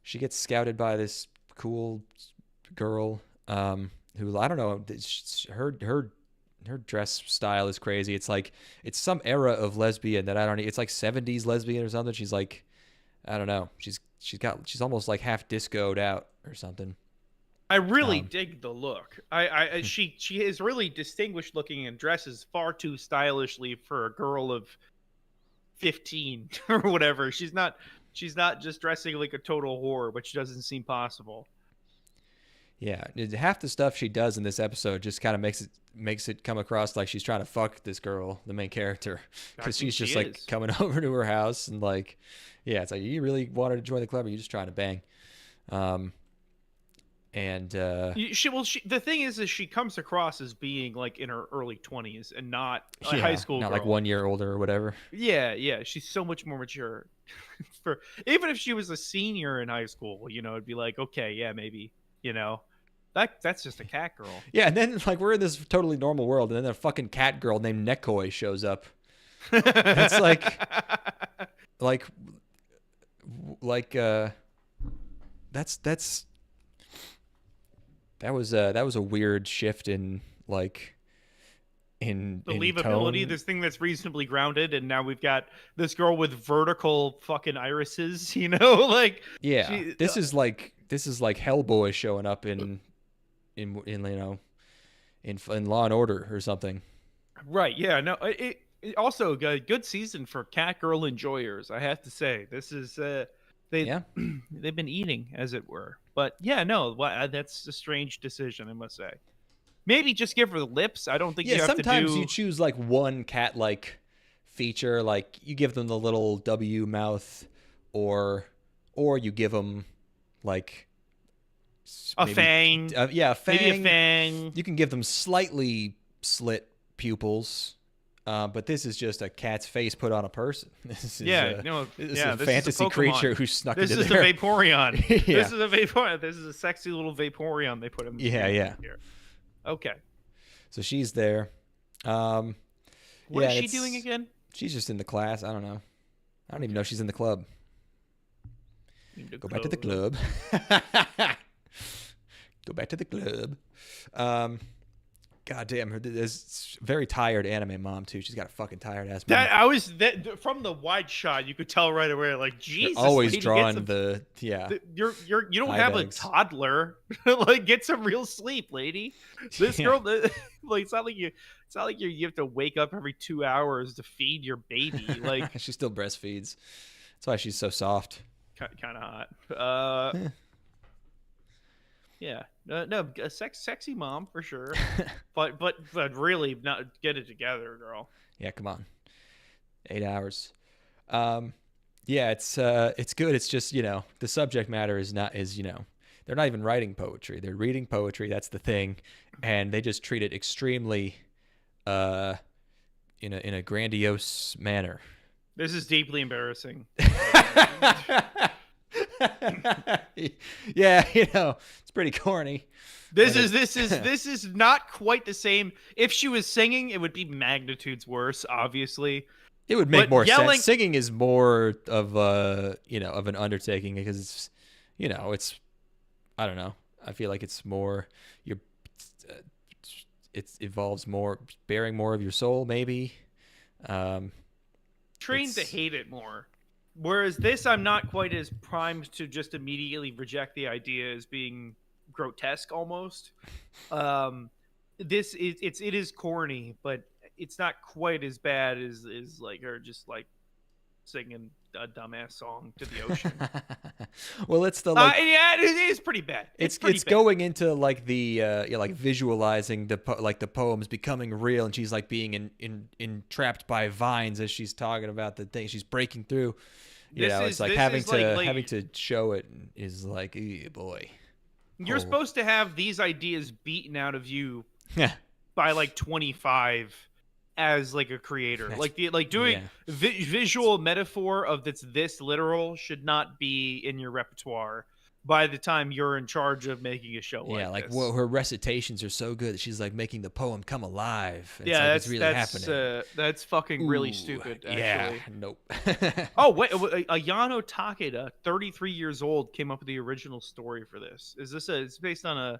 she gets scouted by this cool girl who I don't know, her dress style is crazy. It's like it's some era of lesbian that I don't. It's like 70s lesbian or something. She's like, I don't know. She's almost like half discoed out or something. I really Um, dig the look. She is really distinguished looking and dresses far too stylishly for a girl of 15 or whatever. She's not just dressing like a total whore, which doesn't seem possible. yeah, half the stuff she does in this episode just kind of makes it come across like she's trying to fuck this girl, the main character, I because think she's just she like is. coming over to her house and like, yeah, it's like you really wanted to join the club, or you just trying to bang. Um, and The thing is she comes across as being like in her early 20s and not a high yeah, school not girl. like 1 year older or whatever. Yeah, she's so much more mature. For even if she was a senior in high school, it'd be like, okay, yeah, maybe, that's just a cat girl. Yeah, and then like we're in this totally normal world, and then a fucking cat girl named Nekoi shows up. It's like like that's that was a weird shift in like in Believability, tone. this thing that's reasonably grounded, and now we've got this girl with vertical fucking irises, like Yeah, she this is like Hellboy showing up in in Law and Order or something. right, yeah, no, it also a good season for cat girl enjoyers, I have to say. This is they Yeah. they've been eating, as it were. But yeah, no, that's a strange decision, I must say. Maybe just give her the lips. I don't think Yeah, you have to sometimes you do. choose like one cat like feature, like you give them the little W mouth, or you give them like A maybe fang. yeah, a Maybe a fang. fang. You can give them slightly slit pupils, but this is just a cat's face put on a person. Yeah, This is yeah. a This fantasy is a Pokemon. creature who snuck This into is there. a Vaporeon. Yeah. This is a Vaporeon. This is a sexy little Vaporeon they put him. Yeah. Here. Okay. So she's there. What yeah, is she it's- doing again? She's just in the class. I don't know. I don't even know she's in the club. Go back to the club. Go back to the club. God damn her. This very tired anime mom too. She's got a fucking tired ass mom. From the wide shot, you could tell right away. Like Jesus, Always lady, drawing get some, the yeah. you don't eye have bags. a toddler. Like get some real sleep, lady. This Yeah. girl, like it's not like you have to wake up every 2 hours to feed your baby. Like She still breastfeeds. That's why she's so soft. kind of hot. Yeah, no, a sexy mom for sure. but really, not get it together, girl. Yeah, come on. 8 hours. Yeah, it's good. It's just, the subject matter is they're not even writing poetry. They're reading poetry. That's the thing. And they just treat it extremely in a grandiose manner. This is deeply embarrassing. Yeah, it's pretty corny. This is not quite the same. If she was singing, it would be magnitudes worse, obviously. It would make But more yelling- sense. Singing is more of of an undertaking because it's I don't know. I feel like it's more it involves more bearing more of your soul, maybe. Trained to hate it more. Whereas this, I'm not quite as primed to just immediately reject the idea as being grotesque almost. This it is corny, but it's not quite as bad as like her just like singing a dumbass song to the ocean. Well, it's the Yeah, it is pretty bad. it's pretty bad. going into like the like visualizing the poems becoming real, and she's like being entrapped by vines as she's talking about the thing she's breaking through. It's like having to show it is like, ew, boy. You're supposed to have these ideas beaten out of you Yeah. by like 25 as like a creator. Doing visual metaphor of this literal should not be in your repertoire. by the time you're in charge of making a show Yeah, like like this. well, her recitations are so good that she's like making the poem come alive. And Yeah, it's really happening. that's fucking really Ooh, stupid. Yeah, Actually. nope. Oh wait, Ayano Takeda, 33 years old, came up with the original story for this. Is this it's based on a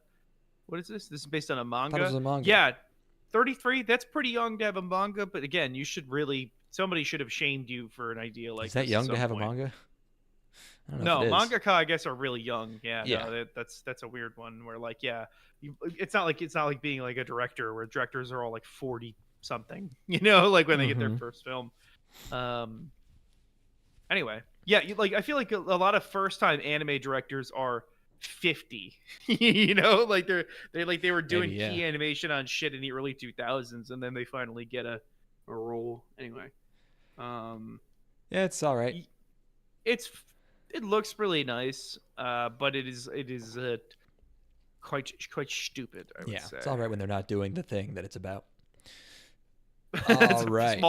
what is this? This is based on a manga. Thought it was a manga. Yeah, 33. That's pretty young to have a manga, but again, somebody should have shamed you for an idea like Is that this at young to some have point. a manga? I don't know No, if it is. mangaka I guess are really young. Yeah, Yeah. no, that's a weird one where like it's not like being like a director where directors are all like 40 something, like when they get their first film. Anyway, yeah, I feel like a lot of first time anime directors are 50. Like they were doing Maybe, yeah. key animation on shit in the early 2000s and then they finally get a role. Anyway, Yeah, it's all right. it looks really nice, but it is quite stupid, I would say. It's all right when they're not doing the thing that it's about. It's All right.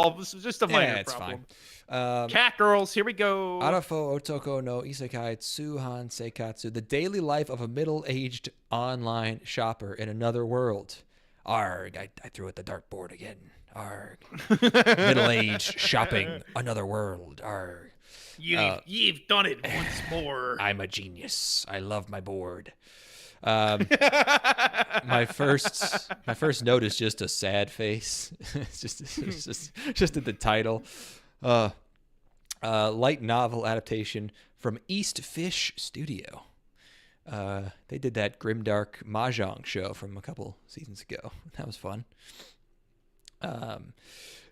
just a minor Yeah, it's problem. fine. Cat girls, here we go. Arafou Otoko no Isekai Tsuuhan Seikatsu, the daily life of a middle-aged online shopper in another world. Arg, I threw at the dartboard again. Arg. Middle-aged shopping, another world. Arg. You've done it once more. I'm a genius. I love my board. My first note is just a sad face. it's just at the title. Light novel adaptation from East Fish Studio. They did that grimdark mahjong show from a couple seasons ago. That was fun.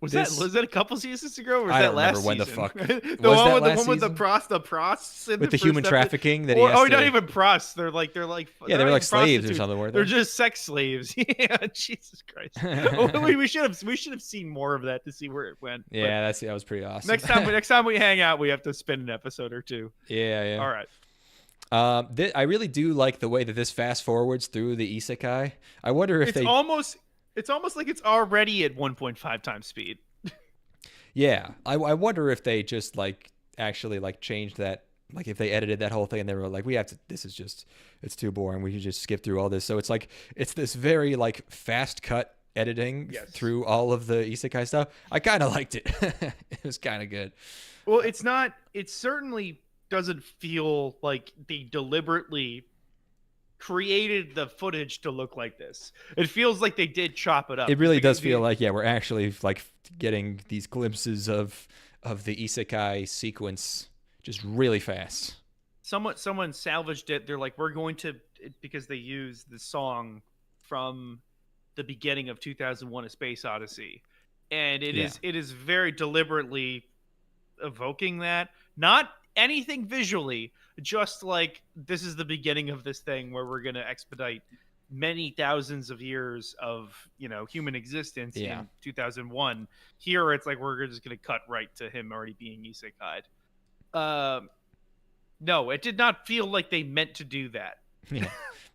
Was that a couple seasons ago, or was I that don't last remember when the season? fuck- the Was one that with last the one with the season? prosts in With the first human episode? trafficking that he has not to- even prosts. They're like Yeah, they're they were not like even slaves or prostitutes. something, weren't They're they? just sex slaves. Yeah, Jesus Christ. we should have seen more of that to see where it went. Yeah, that was pretty awesome. Next time we hang out, we have to spin an episode or two. Yeah. All right. I really do like the way that this fast forwards through the isekai. I wonder if It's almost like it's already at 1.5 times speed. Yeah, I wonder if they just actually changed that, if they edited that whole thing and they were like, it's too boring. We should just skip through all this. So it's this very fast cut editing through all of the isekai stuff. I kind of liked it. It was kind of good. Well, it certainly doesn't feel like they deliberately created the footage to look like this. It feels like they did chop it up. It really does feel like, we're actually getting these glimpses of the isekai sequence just really fast. Someone salvaged it. They're like, we're going to, because they use the song from the beginning of 2001: A Space Odyssey, and it is very deliberately evoking that. Not anything visually, just like this is the beginning of this thing where we're going to expedite many thousands of years of human existence in 2001. Here it's like we're just going to cut right to him already being isekai'd. No, it did not feel like they meant to do that. Yeah,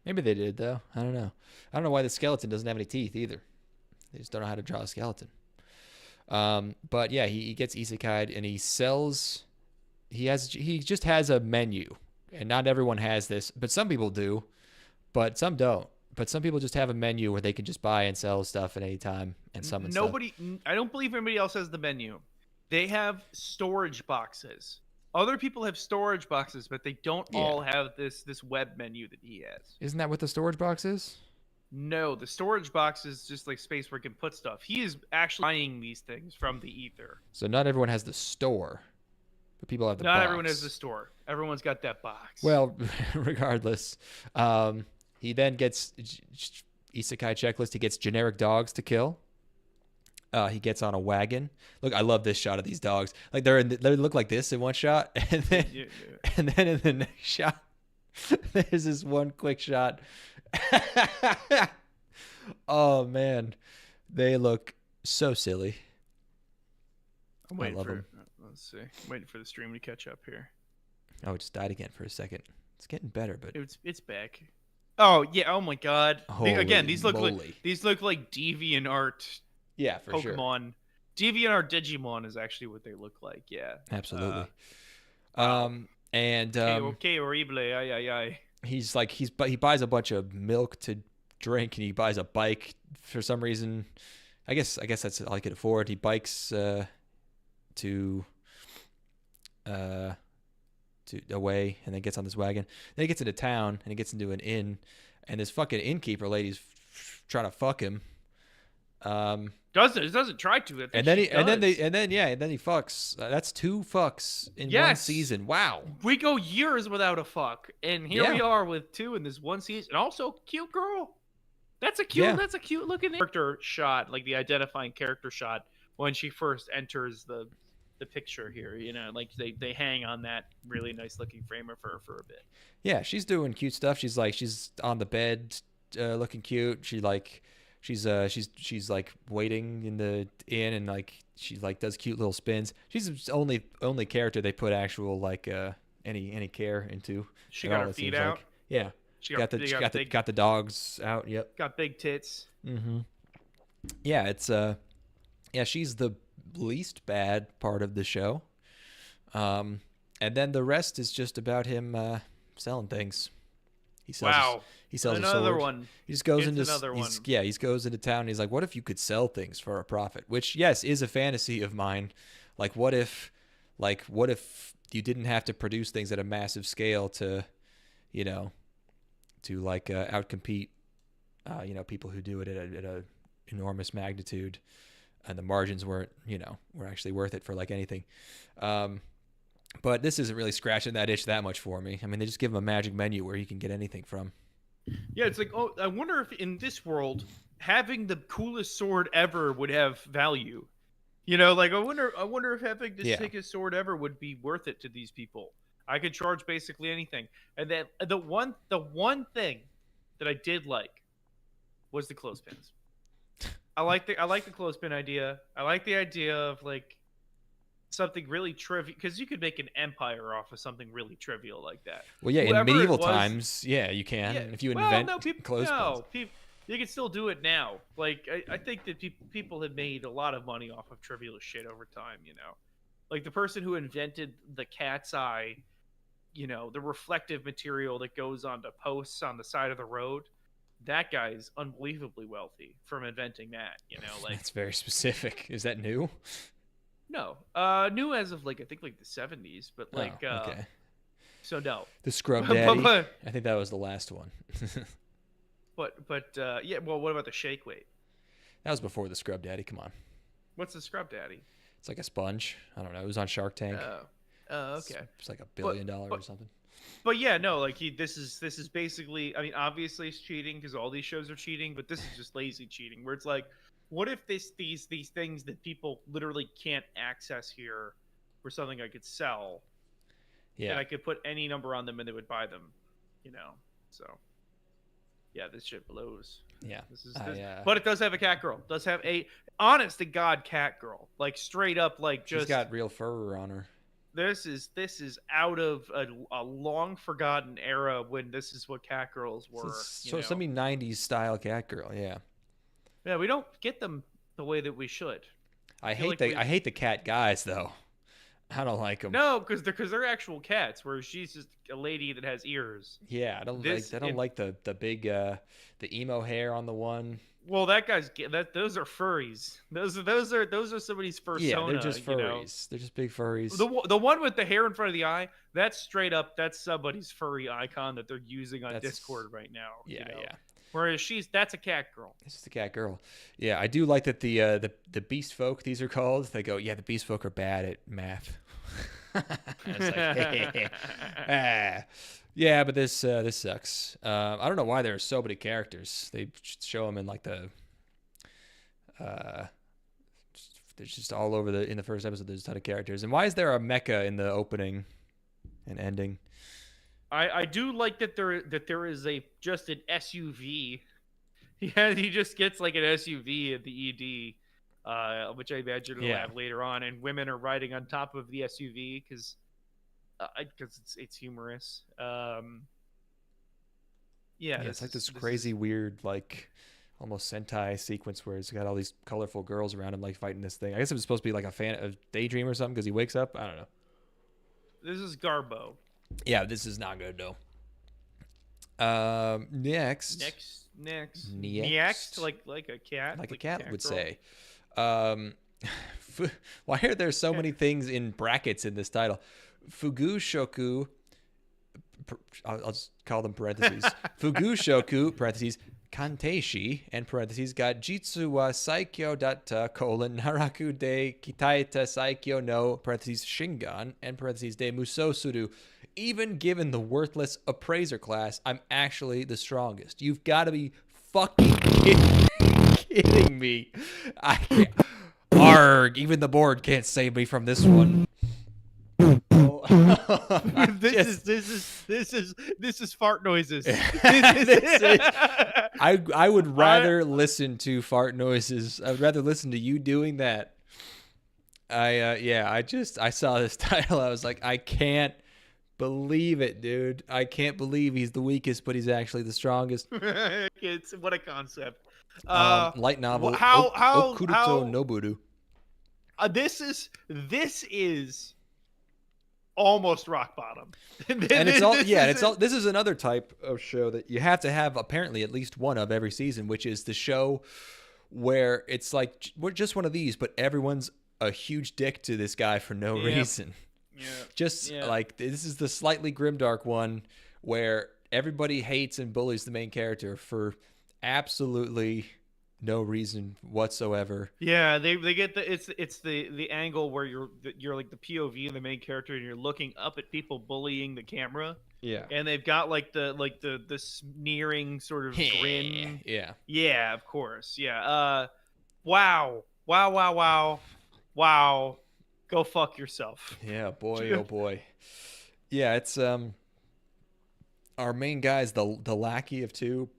maybe they did though. I don't know. I don't know why the skeleton doesn't have any teeth either. They just don't know how to draw a skeleton. But yeah, he gets isekai'd and he sells. He just has a menu, and not everyone has this, but some people do, but some don't. But some people just have a menu where they can just buy and sell stuff at any time and summon stuff. I don't believe anybody else has the menu. They have storage boxes. Other people have storage boxes, but they don't all have this web menu that he has. Isn't that what the storage box is? No, the storage box is just like space where you can put stuff. He is actually buying these things from the ether. So not everyone has the store, but people have the box. Not everyone has the store. Everyone's got that box. Well, regardless, he then gets isekai checklist. He gets generic dogs to kill. He gets on a wagon. Look, I love this shot of these dogs. They look like this in one shot, and then and then in the next shot, there's this one quick shot. Oh man, they look so silly. I'm waiting love them. Let's see. I'm waiting for the stream to catch up here. Oh, it just died again for a second. It's getting better, but It's back. Oh yeah! Oh my God! Holy These look moly. like DeviantArt yeah, for sure. Pokemon. DeviantArt Digimon is actually what they look like. Yeah, Absolutely. And Okay, horrible. Ay, ay, ay. he buys a bunch of milk to drink, and he buys a bike for some reason. I guess that's all he could afford. He bikes to away, and then gets on this wagon. Then he gets into town, and he gets into an inn, and this fucking innkeeper lady's trying to fuck him. Doesn't try to. And then he fucks. That's 2 fucks in one season. Wow. We go years without a fuck, and here we Yeah. are with 2 in this one season. And also, cute girl. That's a cute looking character shot, like the identifying character shot when she first enters the picture here. You know, like they hang on that really nice looking frame of her for a bit. Yeah, she's doing cute stuff. She's on the bed, looking cute. She's like waiting in the inn, and like she like does cute little spins. She's the only character they put actual like any care into. She got her feet out. Like. Yeah, she got the dogs out. Yep, got big tits. Mm-hmm. Yeah, it's she's the least bad part of the show. And then the rest is just about him selling things. He sells another a sword. one. He just goes into another one. He goes into town and he's like, what if you could sell things for a profit? Which, yes, is a fantasy of mine. Like what if you didn't have to produce things at a massive scale to outcompete people who do it at a enormous magnitude, and the margins were actually worth it for like anything. But this isn't really scratching that itch that much for me. I mean, they just give him a magic menu where he can get anything from. Yeah, it's like, oh, I wonder if in this world having the coolest sword ever would have value. You know, like I wonder if having the sickest sword ever would be worth it to these people. I could charge basically anything. And then the one thing that I did like was the clothespins. I like the clothespin idea. I like the idea of like something really trivial, because you could make an empire off of something really trivial like that. Well, yeah, in medieval times, you can. Yeah, if you invent clothespins. No, you can still do it now. Like I think that people have made a lot of money off of trivial shit over time. You know, like the person who invented the cat's eye, the reflective material that goes onto posts on the side of the road. That guy is unbelievably wealthy from inventing that. Like that's very specific. Is that new? No, new as of like I think like the 70s, but like okay. So no. The Scrub Daddy. I think that was the last one. but yeah. Well, what about the shake weight? That was before the Scrub Daddy. Come on. What's the Scrub Daddy? It's like a sponge. I don't know. It was on Shark Tank. Oh, okay. It's like $1 billion or something. But yeah, no, like this is basically. I mean, obviously it's cheating because all these shows are cheating, but this is just lazy cheating, where it's like, what if these things that people literally can't access here were something I could sell? Yeah. And I could put any number on them and they would buy them, So, yeah, this shit blows. Yeah. But it does have a cat girl. It does have a honest to God cat girl. Like straight up, like just. She's got real fur on her. This is out of a long forgotten era when this is what cat girls were. So some 90s style cat girl, yeah. Yeah, we don't get them the way that we should. I hate the cat guys though. I don't like them. No, because they're actual cats, where she's just a lady that has ears. Yeah, I don't like the big the emo hair on the one. Well, those are furries. Those are somebody's fursona. Yeah, they're just furries. They're just big furries. The one with the hair in front of the eye, that's straight up. That's somebody's furry icon that they're using on Discord right now. Yeah, yeah. Whereas that's a cat girl. It's just a cat girl. Yeah, I do like that the beast folk, these are called. They go, yeah, the beast folk are bad at math. It's like, yeah, but this sucks. I don't know why there are so many characters. They show them in like they're just all over in the first episode. There's a ton of characters. And why is there a mecha in the opening and ending? I do like that there is just an SUV. Yeah, he just gets like an SUV at the ED, which I imagine he'll have later on, and women are riding on top of the SUV because it's humorous. It's like this crazy weird like almost Sentai sequence where it's got all these colorful girls around him like fighting this thing. I guess it was supposed to be like a daydream or something because he wakes up. I don't know. This is Garbo. Yeah, this is not good though. Next, like a cat, like a cat would girl. say. Why are there so many things in brackets in this title? Fuguushoku. I'll just call them parentheses. Fuguushoku parentheses Kanteishi and parentheses got Jitsu wa Saikyou Datta Naraku de Kitaeta Saikyou no parentheses Shingan and parentheses de Musou Suru. Even given the worthless appraiser class, I'm actually the strongest. You've got to be fucking kidding me. I can't. Arg, even the board can't save me from this one. This is fart noises. I would rather listen to fart noises. I would rather listen to you doing that. I saw this title. I was like, I can't believe it, dude. I can't believe he's the weakest, but he's actually the strongest. What a concept. Light novel. How Okuruto Noburu. This is almost rock bottom. This is another type of show that you have to have apparently at least one of every season, which is the show where it's like we're just one of these, but everyone's a huge dick to this guy for no reason. Yeah. Like this is the slightly grimdark one where everybody hates and bullies the main character for absolutely no reason whatsoever. Yeah, they get it's the angle where you're like the POV of the main character and you're looking up at people bullying the camera. Yeah. And they've got the sneering sort of grin. Yeah. Yeah, of course. Yeah. Wow. Go fuck yourself. Yeah, boy, oh boy. Yeah, it's our main guy's the lackey of two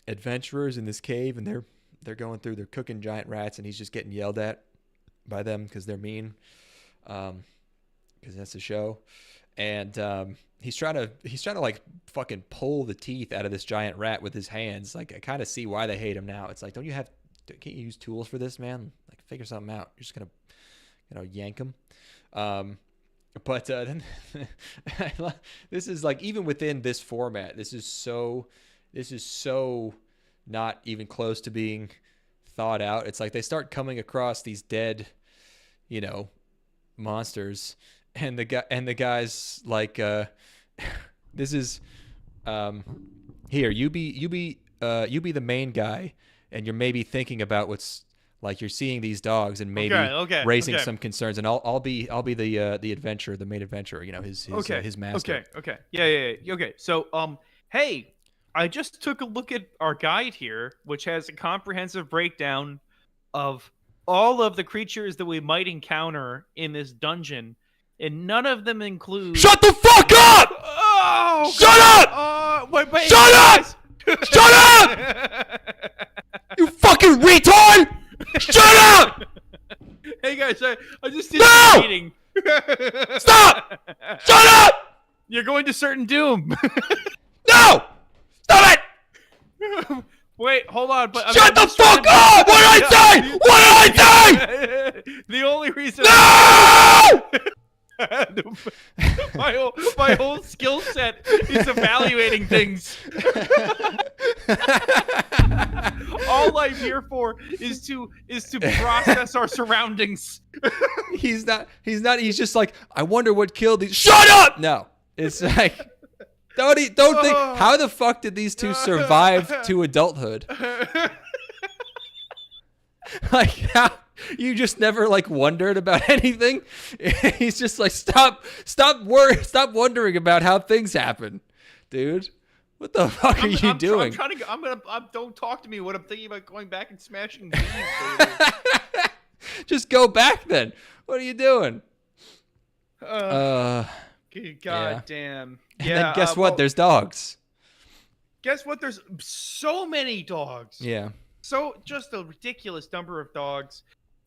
adventurers in this cave, and they're cooking giant rats, and he's just getting yelled at by them because they're mean, because that's the show. And he's trying to like fucking pull the teeth out of this giant rat with his hands. Like I kind of see why they hate him now. It's like, can't you use tools for this, man? Like figure something out. You're just gonna yank him. But then this is like, even within this format, this is so not even close to being thought out. It's like they start coming across these dead, monsters, and the guy's like, this is here, you be the main guy, and you're maybe thinking about what's like, you're seeing these dogs and maybe raising some concerns, and I'll be the adventurer, the main adventurer, his master. Okay. Yeah. Okay. So hey, I just took a look at our guide here, which has a comprehensive breakdown of all of the creatures that we might encounter in this dungeon, and none of them include. Shut the fuck up! Oh, shut up! Wait, shut up! Shut up! You fucking retard! Shut up! Hey guys, I just did a meeting. Stop! Shut up! You're going to certain doom. No! Stop it! Wait, hold on. But shut the fuck up! What did I say? What did I say? The only reason. No! my whole skill set is evaluating things. All I'm here for is to process our surroundings. He's just like, I wonder what killed these. Shut up! No. It's like, don't think, how the fuck did these two survive to adulthood? Like, how? You just never like wondered about anything? He's just like, stop wondering about how things happen, dude. What the fuck are you doing? Don't talk to me when I'm thinking about going back and smashing bees. Just go back then. What are you doing? God damn. And then guess what? There's dogs. Guess what? There's so many dogs. Yeah. So just a ridiculous number of dogs.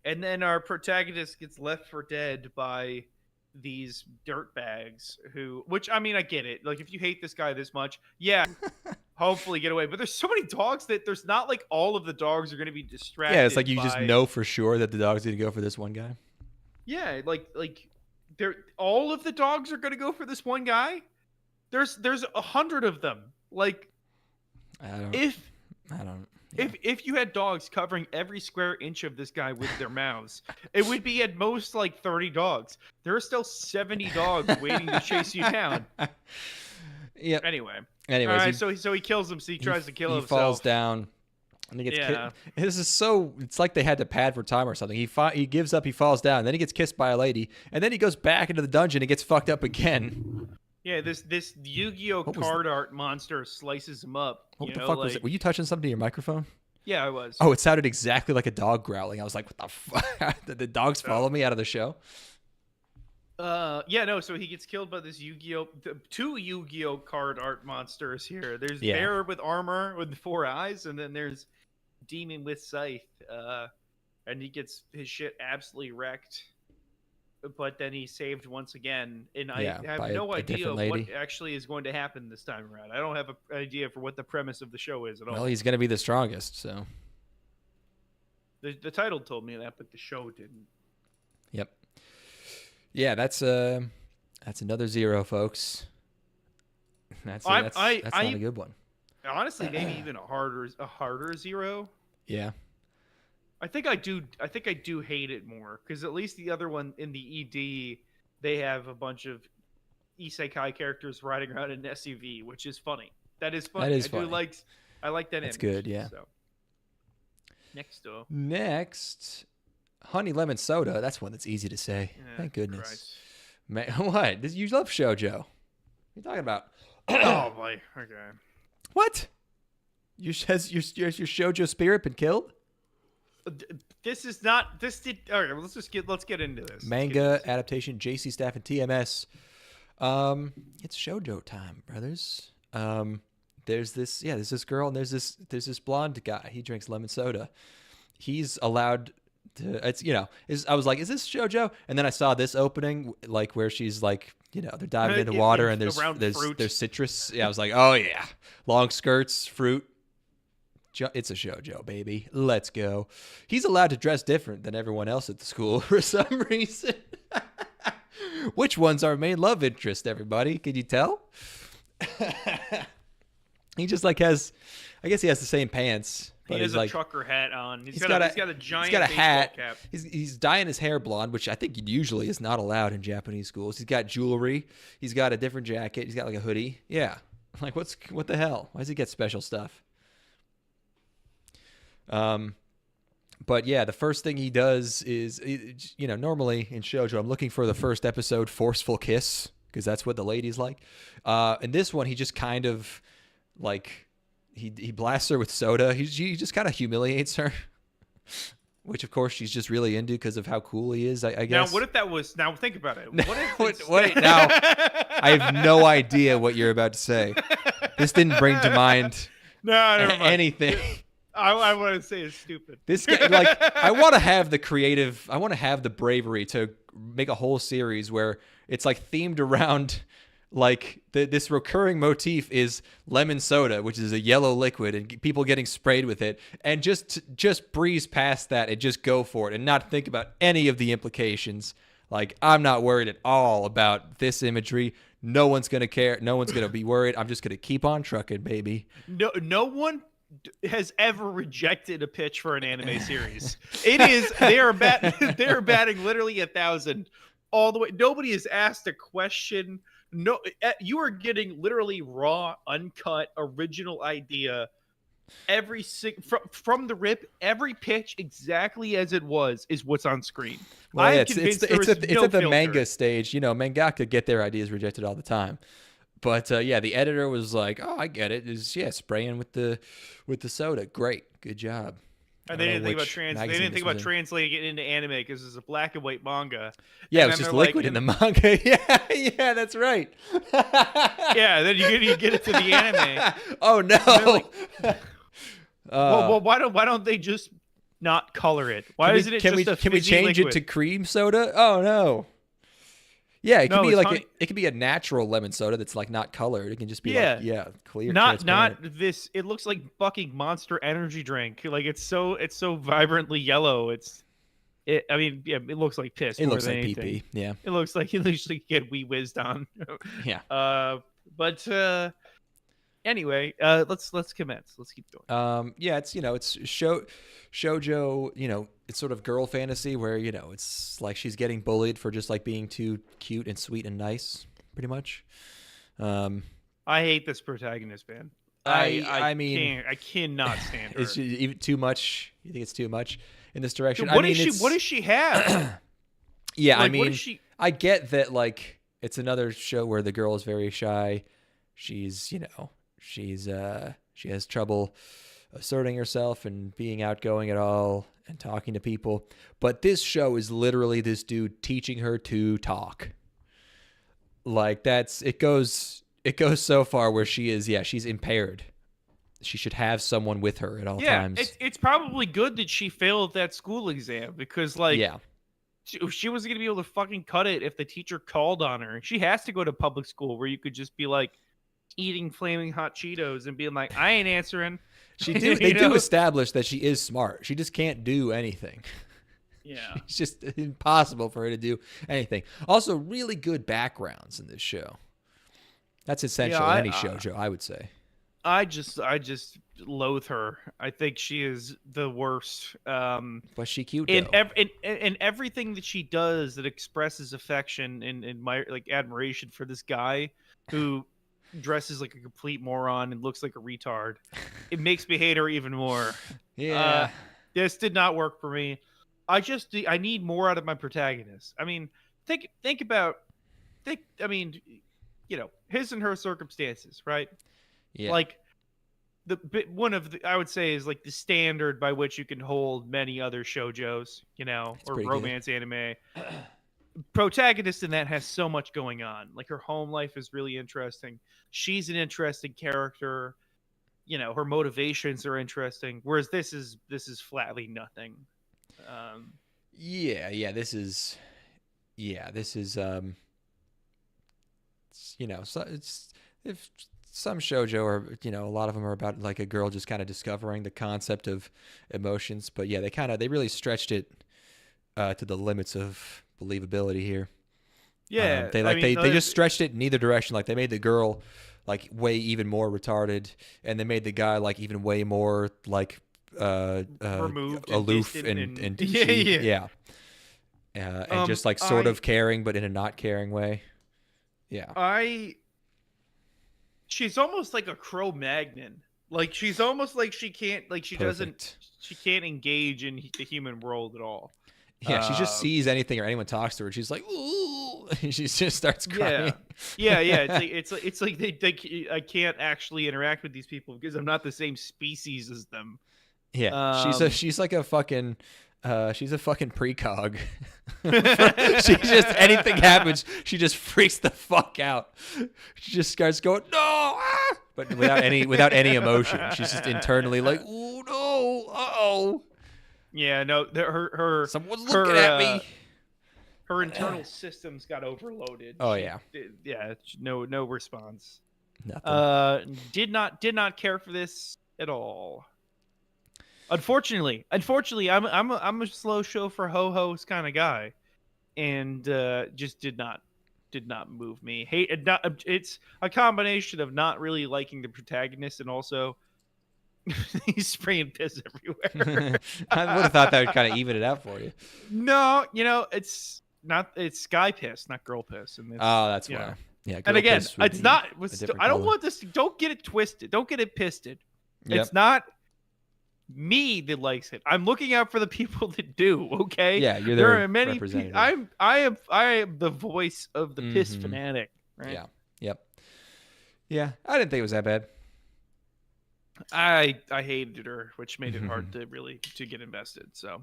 And then our protagonist gets left for dead by these dirtbags which, I mean, I get it. Like, if you hate this guy this much, yeah, hopefully get away. But there's so many dogs that there's not like all of the dogs are going to be distracted. Yeah, it's like you just know for sure that the dog's going to go for this one guy. Yeah, like all of the dogs are going to go for this one guy. There's 100 of them. Like, I don't. If you had dogs covering every square inch of this guy with their mouths, it would be at most like 30 dogs. There are still 70 dogs waiting to chase you down. Yeah. Anyway. Anyways, all right, so he kills him. So he tries to kill himself. He falls down. And he gets This is so. It's like they had to pad for time or something. He gives up. He falls down. And then he gets kissed by a lady. And then he goes back into the dungeon and gets fucked up again. Yeah, this Yu-Gi-Oh card art monster slices him up. What the fuck was it? Were you touching something to your microphone? Yeah, I was. Oh, it sounded exactly like a dog growling. I was like, what the fuck? Did the dogs follow me out of the show? Yeah, no, so he gets killed by this Yu-Gi-Oh! Two Yu-Gi-Oh! Card art monsters here. There's Bear with armor with 4 eyes, and then there's Demon with Scythe. And he gets his shit absolutely wrecked. But then he's saved once again, and I have no idea what actually is going to happen this time around. I don't have an idea for what the premise of the show is at all. Well, he's going to be the strongest, so. The title told me that, but the show didn't. Yep. Yeah, that's another 0, folks. That's not a good one. Honestly, maybe even a harder 0. Yeah. I think I do hate it more because at least the other one in the ED, they have a bunch of Isekai characters riding around in an SUV, which is funny. That is funny. I like that. That's image, good. Yeah. So. Next, honey lemon soda. That's one that's easy to say. Yeah, thank goodness. Man, what? You love shoujo. What are you talking about? Oh boy. Okay. What? Has your shoujo spirit been killed? This is not. This did. Okay, let's get into this. Manga adaptation, JC Staff and TMS. It's shoujo time, brothers. There's this girl, and there's this blonde guy. He drinks lemon soda. He's allowed to. I was like, is this shoujo? And then I saw this opening, like where she's like, they're diving into water, and there's citrus. Yeah, I was like, oh yeah, long skirts, fruit. It's a shoujo, baby. Let's go. He's allowed to dress different than everyone else at the school for some reason. Which one's our main love interest, everybody? Can you tell? He just has, I guess he has the same pants. He has a trucker hat on. He's got a giant hat. Cap. He's dyeing his hair blonde, which I think usually is not allowed in Japanese schools. He's got jewelry. He's got a different jacket. He's got like a hoodie. Yeah. Like what the hell? Why does he get special stuff? But yeah, the first thing he does is, normally in shoujo, I'm looking for the first episode forceful kiss because that's what the ladies like. In this one, he just kind of he blasts her with soda. He just kind of humiliates her, which of course she's just really into because of how cool he is. I guess. Now, what if that was? Now think about it. What if now? I have no idea what you're about to say. This didn't bring to mind anything. I want to say it's stupid. This guy, I want to have the bravery to make a whole series where it's themed around this recurring motif is lemon soda, which is a yellow liquid, and people getting sprayed with it, and just breeze past that and just go for it and not think about any of the implications. I'm not worried at all about this imagery. No one's gonna care. No one's gonna be worried. I'm just gonna keep on trucking, baby. No one has ever rejected a pitch for an anime series. They are batting literally 1,000 all the way. Nobody has asked a question. No, you are getting literally raw, uncut, original idea. From the rip, every pitch exactly as it was is what's on screen. Well, it's at the manga stage. Mangaka get their ideas rejected all the time. But the editor was like, "Oh, I get it. Spraying with the soda. Great, good job." And they didn't think about translating it into anime because it's a black and white manga. Yeah, it was just liquid in the manga. Yeah, that's right. Yeah, then you get it to the anime. Oh no. Well, why don't they just not color it? Why isn't it just a Can we change liquid? it to cream soda? Oh no. Yeah, it could be a natural lemon soda that's not colored. It can just be clear. Not this. It looks like fucking Monster Energy drink. It's so vibrantly yellow. It looks like piss. It looks like anything. pee. Yeah. It looks like you get wee whizzed on. Yeah. But anyway, let's commence. Let's keep going. Yeah, it's it's shoujo, it's sort of girl fantasy where, it's like she's getting bullied for just like being too cute and sweet and nice, pretty much. I hate this protagonist, man. I mean, I cannot stand her. Is she even too much? You think it's too much in this direction? What does she have? Yeah, like, I mean, I get that, like, it's another show where the girl is very shy. She's, she has trouble asserting herself and being outgoing at all and talking to people. But this show is literally this dude teaching her to talk. Like, it goes so far where she's impaired. She should have someone with her at all times. Yeah, it's probably good that she failed that school exam because, like, she wasn't going to be able to fucking cut it if the teacher called on her. She has to go to public school where you could just be, like, eating flaming hot Cheetos and being like, I ain't answering. They do establish that she is smart. She just can't do anything. Yeah. It's just impossible for her to do anything. Also, really good backgrounds in this show. That's essential in any shoujo, I would say. I just loathe her. I think she is the worst. But she cute in though. In everything that she does that expresses affection and my like admiration for this guy who dresses like a complete moron and looks like a retard. It makes me hate her even more. Yeah. This did not work for me. I need more out of my protagonist. I mean, think I mean, his and her circumstances, right? Yeah. Like I would say is like the standard by which you can hold many other shoujos, or romance anime. Protagonist in that has so much going on. Like her home life is really interesting. She's an interesting character. Her motivations are interesting. Whereas this is flatly nothing. This is so it's if some shoujo are, a lot of them are about like a girl just kind of discovering the concept of emotions, but yeah, they really stretched it to the limits of believability here. Yeah, they just stretched it in either direction. Like they made the girl like way even more retarded, and they made the guy like even way more like removed, aloof and and just like sort of caring, but in a not caring way. Yeah. She's almost like a Cro-Magnon. Like she's almost like she can't engage in the human world at all. Yeah, she just sees anything or anyone talks to her, she's like, ooh, she just starts crying. Yeah. It's like I can't actually interact with these people because I'm not the same species as them. Yeah, she's like a fucking she's a fucking precog. She just anything happens, she just freaks the fuck out. She just starts going no, but without any emotion. She's just internally like, oh no, uh-oh. Yeah, no, her someone's looking at me. Her internal systems got overloaded. Oh no response. Nothing. Did not care for this at all. Unfortunately, I'm a slow show for ho-hos kind of guy, and just did not move me. It's a combination of not really liking the protagonist and also he's spraying piss everywhere. I would have thought that would kind of even it out for you. No, it's guy piss, not girl piss. And that's why. Yeah, and again, it's not. I don't want this. Don't get it twisted. Don't get it pisted. Yep. It's not me that likes it. I'm looking out for the people that do. Okay. Yeah, you're there are many. Representative. I am the voice of the piss fanatic. Right? Yeah. Yep. Yeah, I didn't think it was that bad. I hated her, which made it hard to get invested. So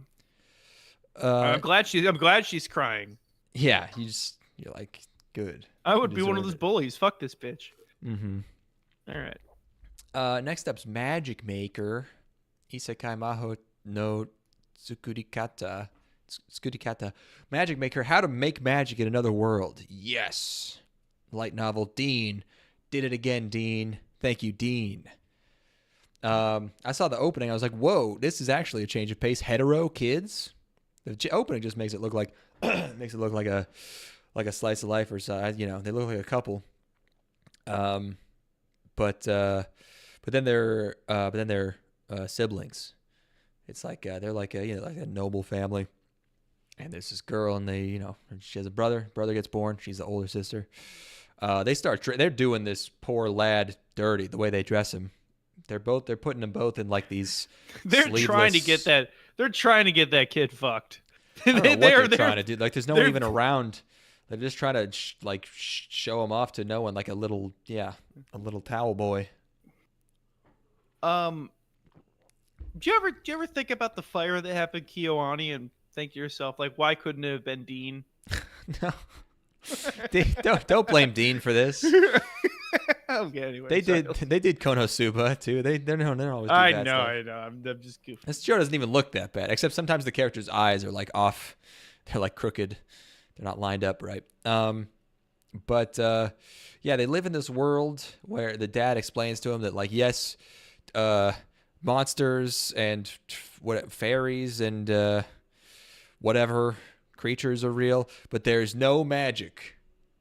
I'm glad she's crying. Yeah, you're like good. I would be one of those bullies. Fuck this bitch. Mm-hmm. All right. Next up's Magic Maker, Isekai Mahou no Tsukurikata. Magic Maker, how to make magic in another world. Yes. Light novel. Dean. Did it again, Dean. Thank you, Dean. I saw the opening. I was like, whoa, this is actually a change of pace. Hetero kids. The opening just makes it look like like a slice of life or so. They look like a couple. But then they're siblings. It's like they're like a like a noble family. And there's this girl, and she has a brother. Brother gets born. She's the older sister. They're doing this poor lad dirty the way they dress him. They're putting them both in like these. They're sleeveless... trying to get that. They're trying to get that kid fucked. I don't know what they're trying to do. Like, there's no one even around. They're just trying to show him off to no one, like a little towel boy. Do you ever think about the fire that happened in Kiwamete and think to yourself, like, why couldn't it have been Dean? No. Don't blame Dean for this. Okay, anyway. They did Konosuba too. They're always do I bad know, stuff. I know. I'm just goofing. This show doesn't even look that bad, except sometimes the characters' eyes are like off. They're like crooked. They're not lined up right. But they live in this world where the dad explains to him that, like, yes, monsters and fairies and whatever creatures are real, but there's no magic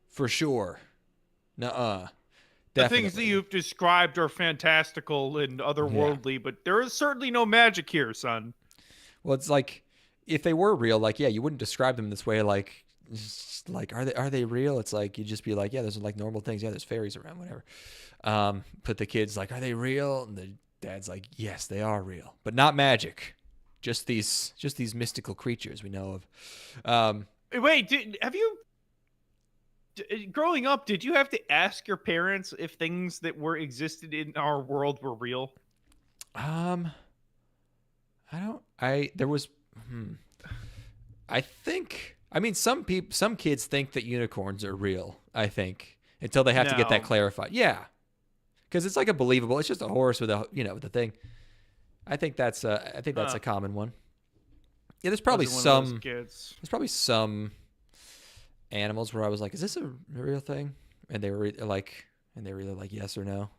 for sure. Nuh-uh. The things that you've described are fantastical and otherworldly, but there is certainly no magic here, son. Well, it's like, if they were real, like, yeah, you wouldn't describe them this way, like are they real? It's like, you'd just be like, yeah, there's like normal things. Yeah, there's fairies around, whatever. But the kid's like, are they real? And the dad's like, yes, they are real, but not magic. Just these mystical creatures we know of. Wait, have you... Growing up, did you have to ask your parents if things that existed in our world were real? Some kids think that unicorns are real, I think, until they have to get that clarified. Yeah. Because it's like it's just a horse with with the thing. I think that's a common one. Yeah, there's probably some animals where I was like, is this a real thing? And they were like, yes or no.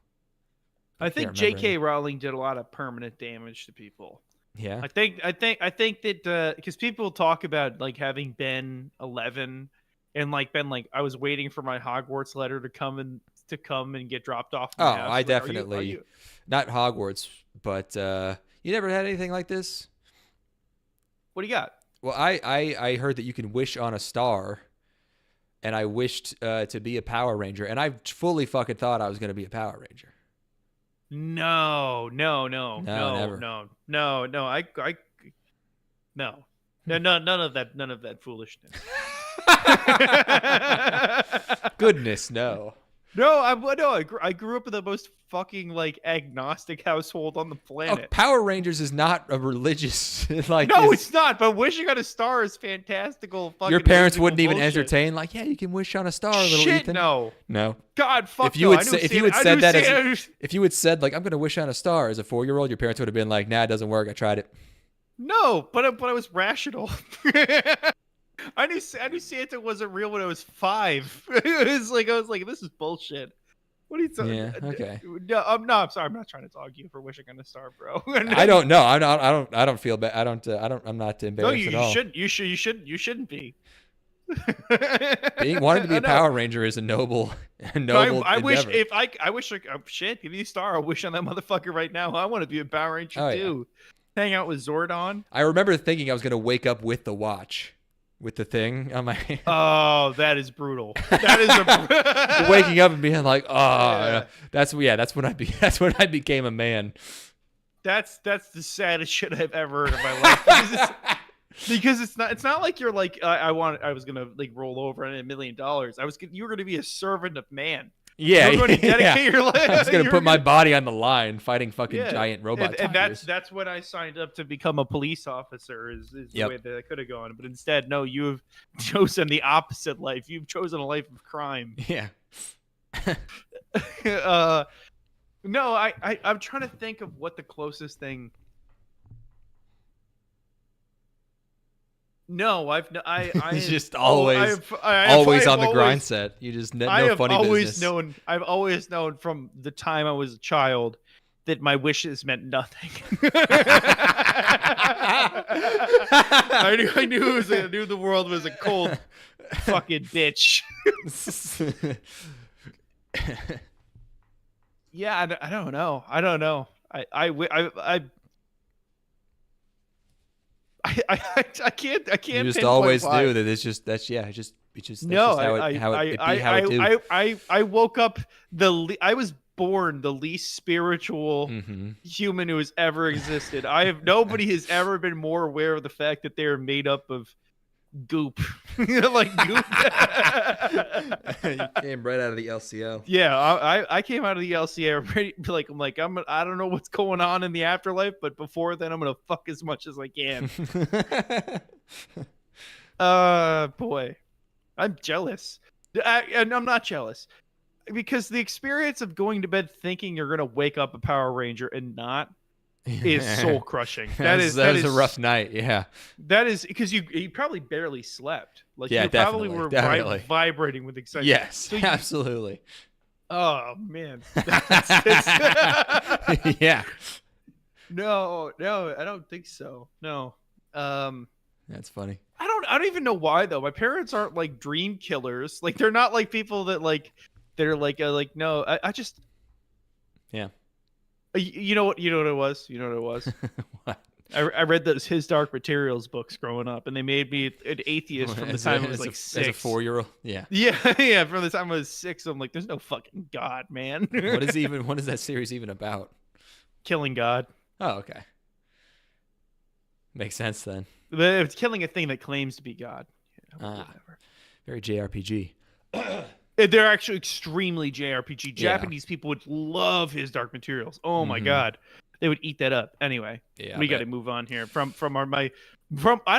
I think J.K. Rowling did a lot of permanent damage to people. Yeah. I think that because people talk about like having been 11 and like been like, I was waiting for my Hogwarts letter to come and get dropped off. I definitely not Hogwarts, but you never had anything like this? What do you got? Well, I heard that you can wish on a star, and I wished to be a Power Ranger, and I fully fucking thought I was going to be a Power Ranger. No, never. no. None of that foolishness. Goodness, no. No, I grew up in the most fucking like agnostic household on the planet. Power Rangers is not a religious it's not. But wishing on a star is fantastical. Your parents wouldn't even entertain like, yeah, you can wish on a star, little Ethan. No. God, fuck. If you had said like, I'm gonna wish on a star as a 4-year-old, your parents would have been like, nah, it doesn't work. I tried it. No, but I was rational. I knew Santa wasn't real when I was 5. I was like, this is bullshit. What are you talking? Yeah, okay. No, I'm sorry. I'm not trying to dog you for wishing on a star, bro. I don't know. I don't feel bad. I'm not embarrassed at all. You shouldn't be. Wanting to be a Power Ranger is a noble endeavor. I wish shit, give me a star. I'll wish on that motherfucker right now. I want to be a Power Ranger too. Yeah. Hang out with Zordon. I remember thinking I was going to wake up with the watch. With the thing on my hand. Oh, that is brutal. That is waking up and being like, oh, that's when I became a man. That's the saddest shit I've ever heard in my life. Because it's not like you're like I was gonna like roll over on $1 million. You were gonna be a servant of man. Yeah, you're going to dedicate your life. I was going to put my body on the line fighting fucking giant robot tigers. And that's when I signed up to become a police officer is the way that I could have gone. But instead, no, you have chosen the opposite life. You've chosen a life of crime. Yeah. No, I'm trying to think of what the closest thing... No, I just always on the grind set. You just no funny business. I've always known from the time I was a child that my wishes meant nothing. I knew the world was a cold fucking bitch. Yeah, I don't know. I don't know. I can't You just pinpoint always why. knew that it's just that's No, just how it be how it do. I woke up I was born the least spiritual Mm-hmm. human who has ever existed. Nobody has ever been more aware of the fact that they are made up of goop. Like goop. You came right out of the LCL. Yeah, I came out of the LCA ready, I don't know what's going on in the afterlife, but before then I'm gonna fuck as much as I can. Boy, I'm jealous. And I'm not jealous because the experience of going to bed thinking you're gonna wake up a Power Ranger and not is soul crushing. That is a rough night. Yeah, that is because you probably barely slept. Like yeah, you probably were definitely. vibrating with excitement. Yes, So absolutely. Oh man. Yeah. No, I don't think so. No. That's funny. I don't even know why though. My parents aren't like dream killers. Like they're not like people that they're like no. I just Yeah. You know what it was? You know what it was? What? I read those His Dark Materials books growing up, and they made me an atheist from the time I was like 6. As a 4-year-old, yeah. Yeah. From the time I was 6, I'm like, there's no fucking God, man. What is that series even about? Killing God. Oh, okay. Makes sense then. But it's killing a thing that claims to be God. Whatever. Very JRPG. They're actually extremely JRPG. Yeah. Japanese people would love His Dark Materials. Oh my God. They would eat that up. Anyway, yeah, we got to move on here. From I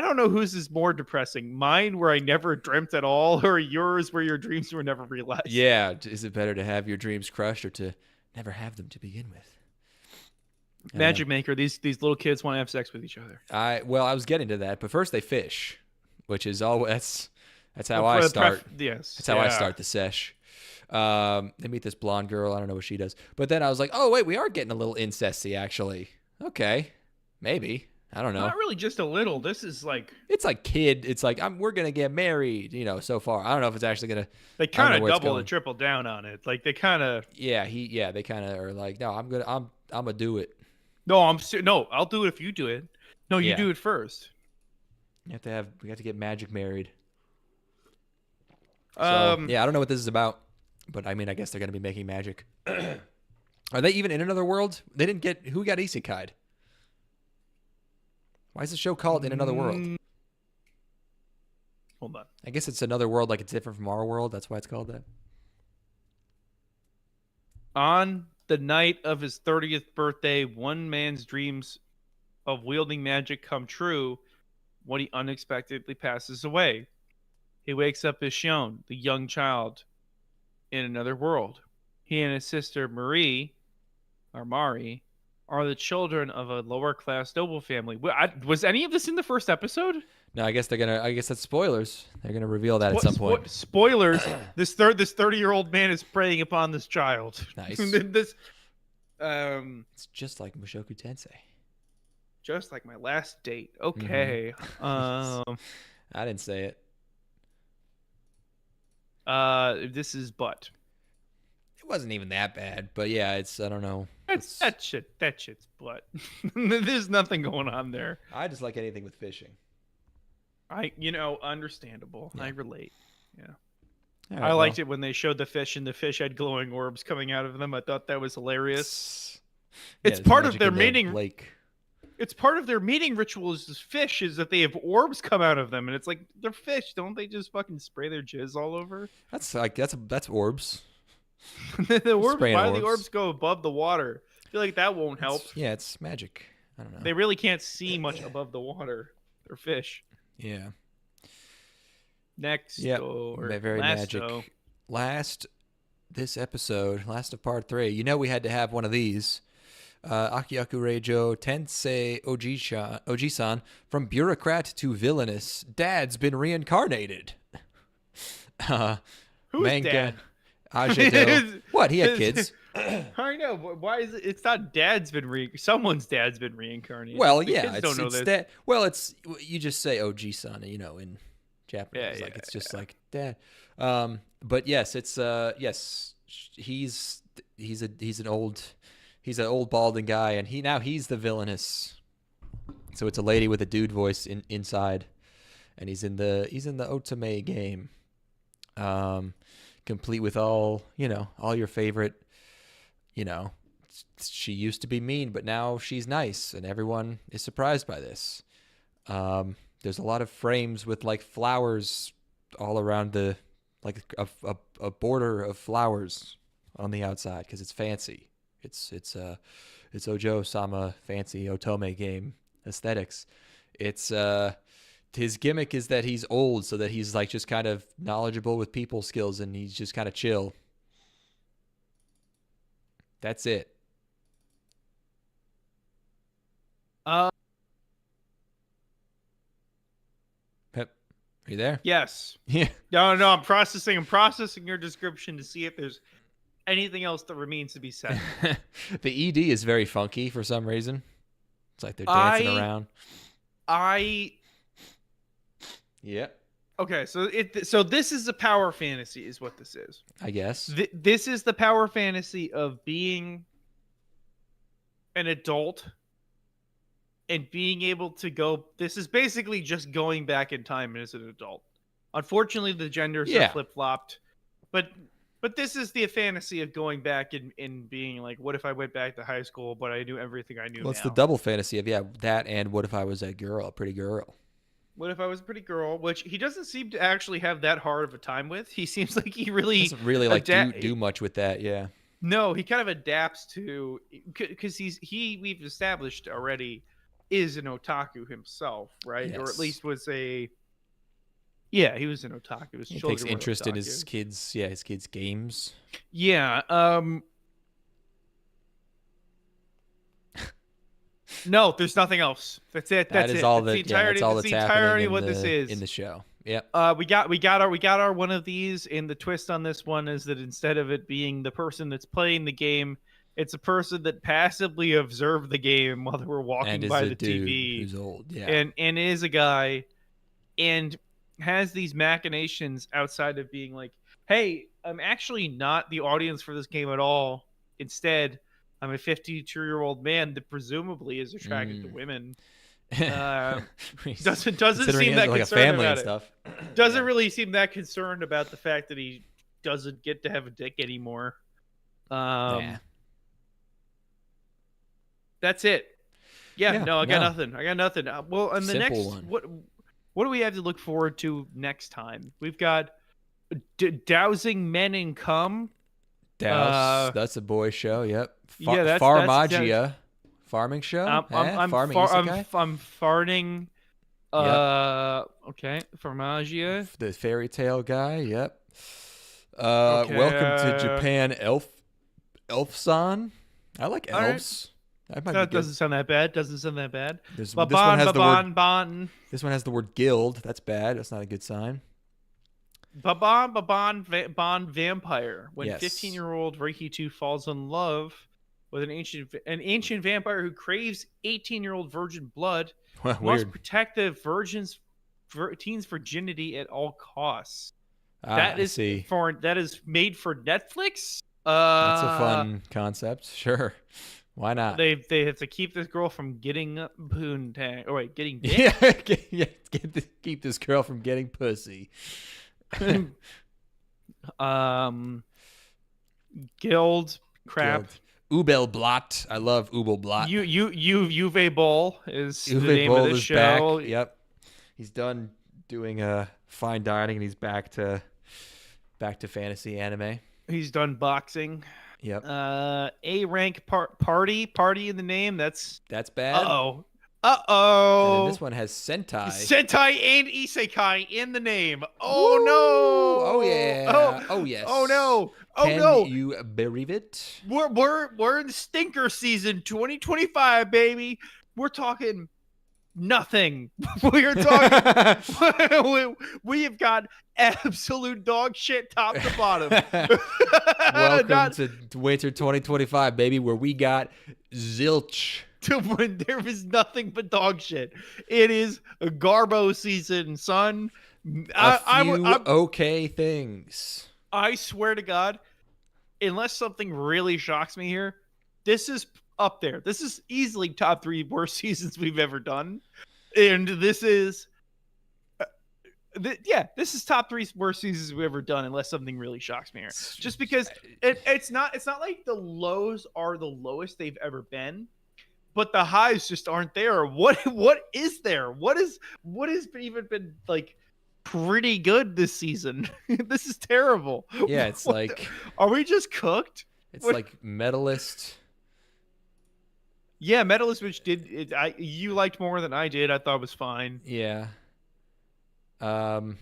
don't know whose is more depressing. Mine, where I never dreamt at all, or yours, where your dreams were never realized. Yeah. Is it better to have your dreams crushed or to never have them to begin with? Magic Maker. These little kids want to have sex with each other. I was getting to that, but first they fish, which is always that's how I start. Yes, that's how I start the sesh. They meet this blonde girl. I don't know what she does, but then I was like, oh wait, we are getting a little incesty actually. Okay, maybe. I don't know. Not really, just a little. This is like it's like kid. It's like we're gonna get married. So far I don't know if it's actually gonna. They kind of double and triple down on it. Like they kind of. Yeah, they kind of are like, no, I'm gonna do it. No, I'll do it if you do it. No, you do it first. We have to get magic married. So, yeah, I don't know what this is about, but I mean, I guess they're gonna be making magic. Are they even in another world? They didn't get who got isekai'd? Why is the show called In Another World? Hold on. I guess it's another world, like it's different from our world. That's why it's called that. On the night of his 30th birthday, one man's dreams of wielding magic come true when he unexpectedly passes away. He wakes up as Shion, the young child, in another world. He and his sister Mari, are the children of a lower-class noble family. Was any of this in the first episode? No, I guess that's spoilers. They're gonna reveal that at some point. Spoilers. This 30-year-old man is preying upon this child. Nice. It's just like Mushoku Tensei. Just like my last date. Okay. I didn't say it. This is butt. It wasn't even that bad, but yeah, I don't know. That shit's butt. There's nothing going on there. I just like anything with fishing. Understandable. Yeah. I relate. Yeah. Right, I liked it when they showed the fish and the fish had glowing orbs coming out of them. I thought that was hilarious. It's part of their meeting. It's part of their meeting rituals. As fish is that they have orbs come out of them, and it's like they're fish. Don't they just fucking spray their jizz all over? That's orbs. The orbs. Why do the orbs go above the water? I feel like that won't help. It's magic. I don't know. They really can't see much above the water. They're fish. Yeah. Next. Yeah. Very magic. This episode, last of part 3. We had to have one of these. Akiyaku Reijo Tensei Oji-san, from bureaucrat to villainous. Dad's been reincarnated. Who's dad? What? He had kids. I know. Why is it? It's not dad's been someone's dad's been reincarnated. Well, yeah. Don't know this. Well, you just say Oji-san, in Japanese. Yeah, it's just like dad. But yes, it's yes. He's he's an old balding guy, and he's the villainous. So it's a lady with a dude voice inside, and he's in the otome game, complete with all your favorite. She used to be mean, but now she's nice, and everyone is surprised by this. There's a lot of frames with like flowers all around like a border of flowers on the outside because it's fancy. It's Ojo-sama fancy otome game aesthetics. It's his gimmick is that he's old, so that he's like just kind of knowledgeable with people skills, and he's just kind of chill. That's it. Pep, are you there? Yes. Yeah. No, I'm processing your description to see if there's anything else that remains to be said. The ED is very funky for some reason. It's like they're dancing around. Yeah. Okay, so this is a power fantasy, is what this is. I guess. This is the power fantasy of being an adult and being able to go. This is basically just going back in time as an adult. Unfortunately, the genders are flip-flopped, but this is the fantasy of going back and being like, what if I went back to high school, but I knew everything I knew now? It's the double fantasy of that, and what if I was a pretty girl? What if I was a pretty girl? Which he doesn't seem to actually have that hard of a time with. He seems like he really doesn't really like do much with that. Yeah. No, he kind of adapts to, because we've established already is an otaku himself, right? Yes. Or at least was he was an otaku. He takes interest in his kids' games. Yeah. No, there's nothing else. That's it. That's the entirety of what this is in the show. Yep. We got our one of these, and the twist on this one is that instead of it being the person that's playing the game, it's a person that passively observed the game while they were walking by the TV. Who's old, yeah. And is a guy, and has these machinations outside of being like, hey, I'm actually not the audience for this game at all. Instead, I'm a 52-year-old man that presumably is attracted to women. Doesn't seem that like concerned a family about and it. Stuff. Doesn't really seem that concerned about the fact that he doesn't get to have a dick anymore. That's it. I got nothing. Well, and the next one. What do we have to look forward to next time? We've got Dousing Men in Cum. That's a boy show. Yep. That's Farmagia. Farming show. I'm farting. Okay. Farmagia. The fairy tale guy. Yep. Okay, Welcome to Japan, Elf-san. I like elves. That doesn't sound that bad. This one has the word guild. That's bad. That's not a good sign. Bon vampire. When 15-year-old Reiki-2 falls in love with an ancient vampire who craves 18-year-old virgin blood, must protect the teen's virginity at all costs. That is made for Netflix. That's a fun concept. Sure. Why not? They have to keep this girl from getting poontang. Oh wait, getting dick? Keep this girl from getting pussy. Guild crap. Ubelblatt. I love Ubelblatt. Uwe Boll is the Uwe name Boll of this is show. Back. Yep. He's done doing fine dining, and he's back to fantasy anime. He's done boxing. Yep. A rank party in the name. That's bad. Uh-oh. And then this one has Sentai. Sentai and Isekai in the name. Oh Woo! no. Oh yeah. Oh yes. Oh no. Oh Can no. you believe it? We're in stinker season 2025, baby. We're talking nothing. We're talking we have got absolute dog shit top to bottom. Welcome to winter 2025, baby, where we got zilch. When there is nothing but dog shit. It is a Garbo season, son. Okay things. I swear to God, unless something really shocks me here, this is up there. This is easily top 3 worst seasons we've ever done, and this is. This is top 3 worst seasons we've ever done, unless something really shocks me here. Just because it's not like the lows are the lowest they've ever been, but the highs just aren't there. What is there? What has even been like pretty good this season? This is terrible. Yeah, it's are we just cooked? It's like Medalist. Yeah, Medalist, which you liked more than I did. I thought it was fine. Yeah. Oh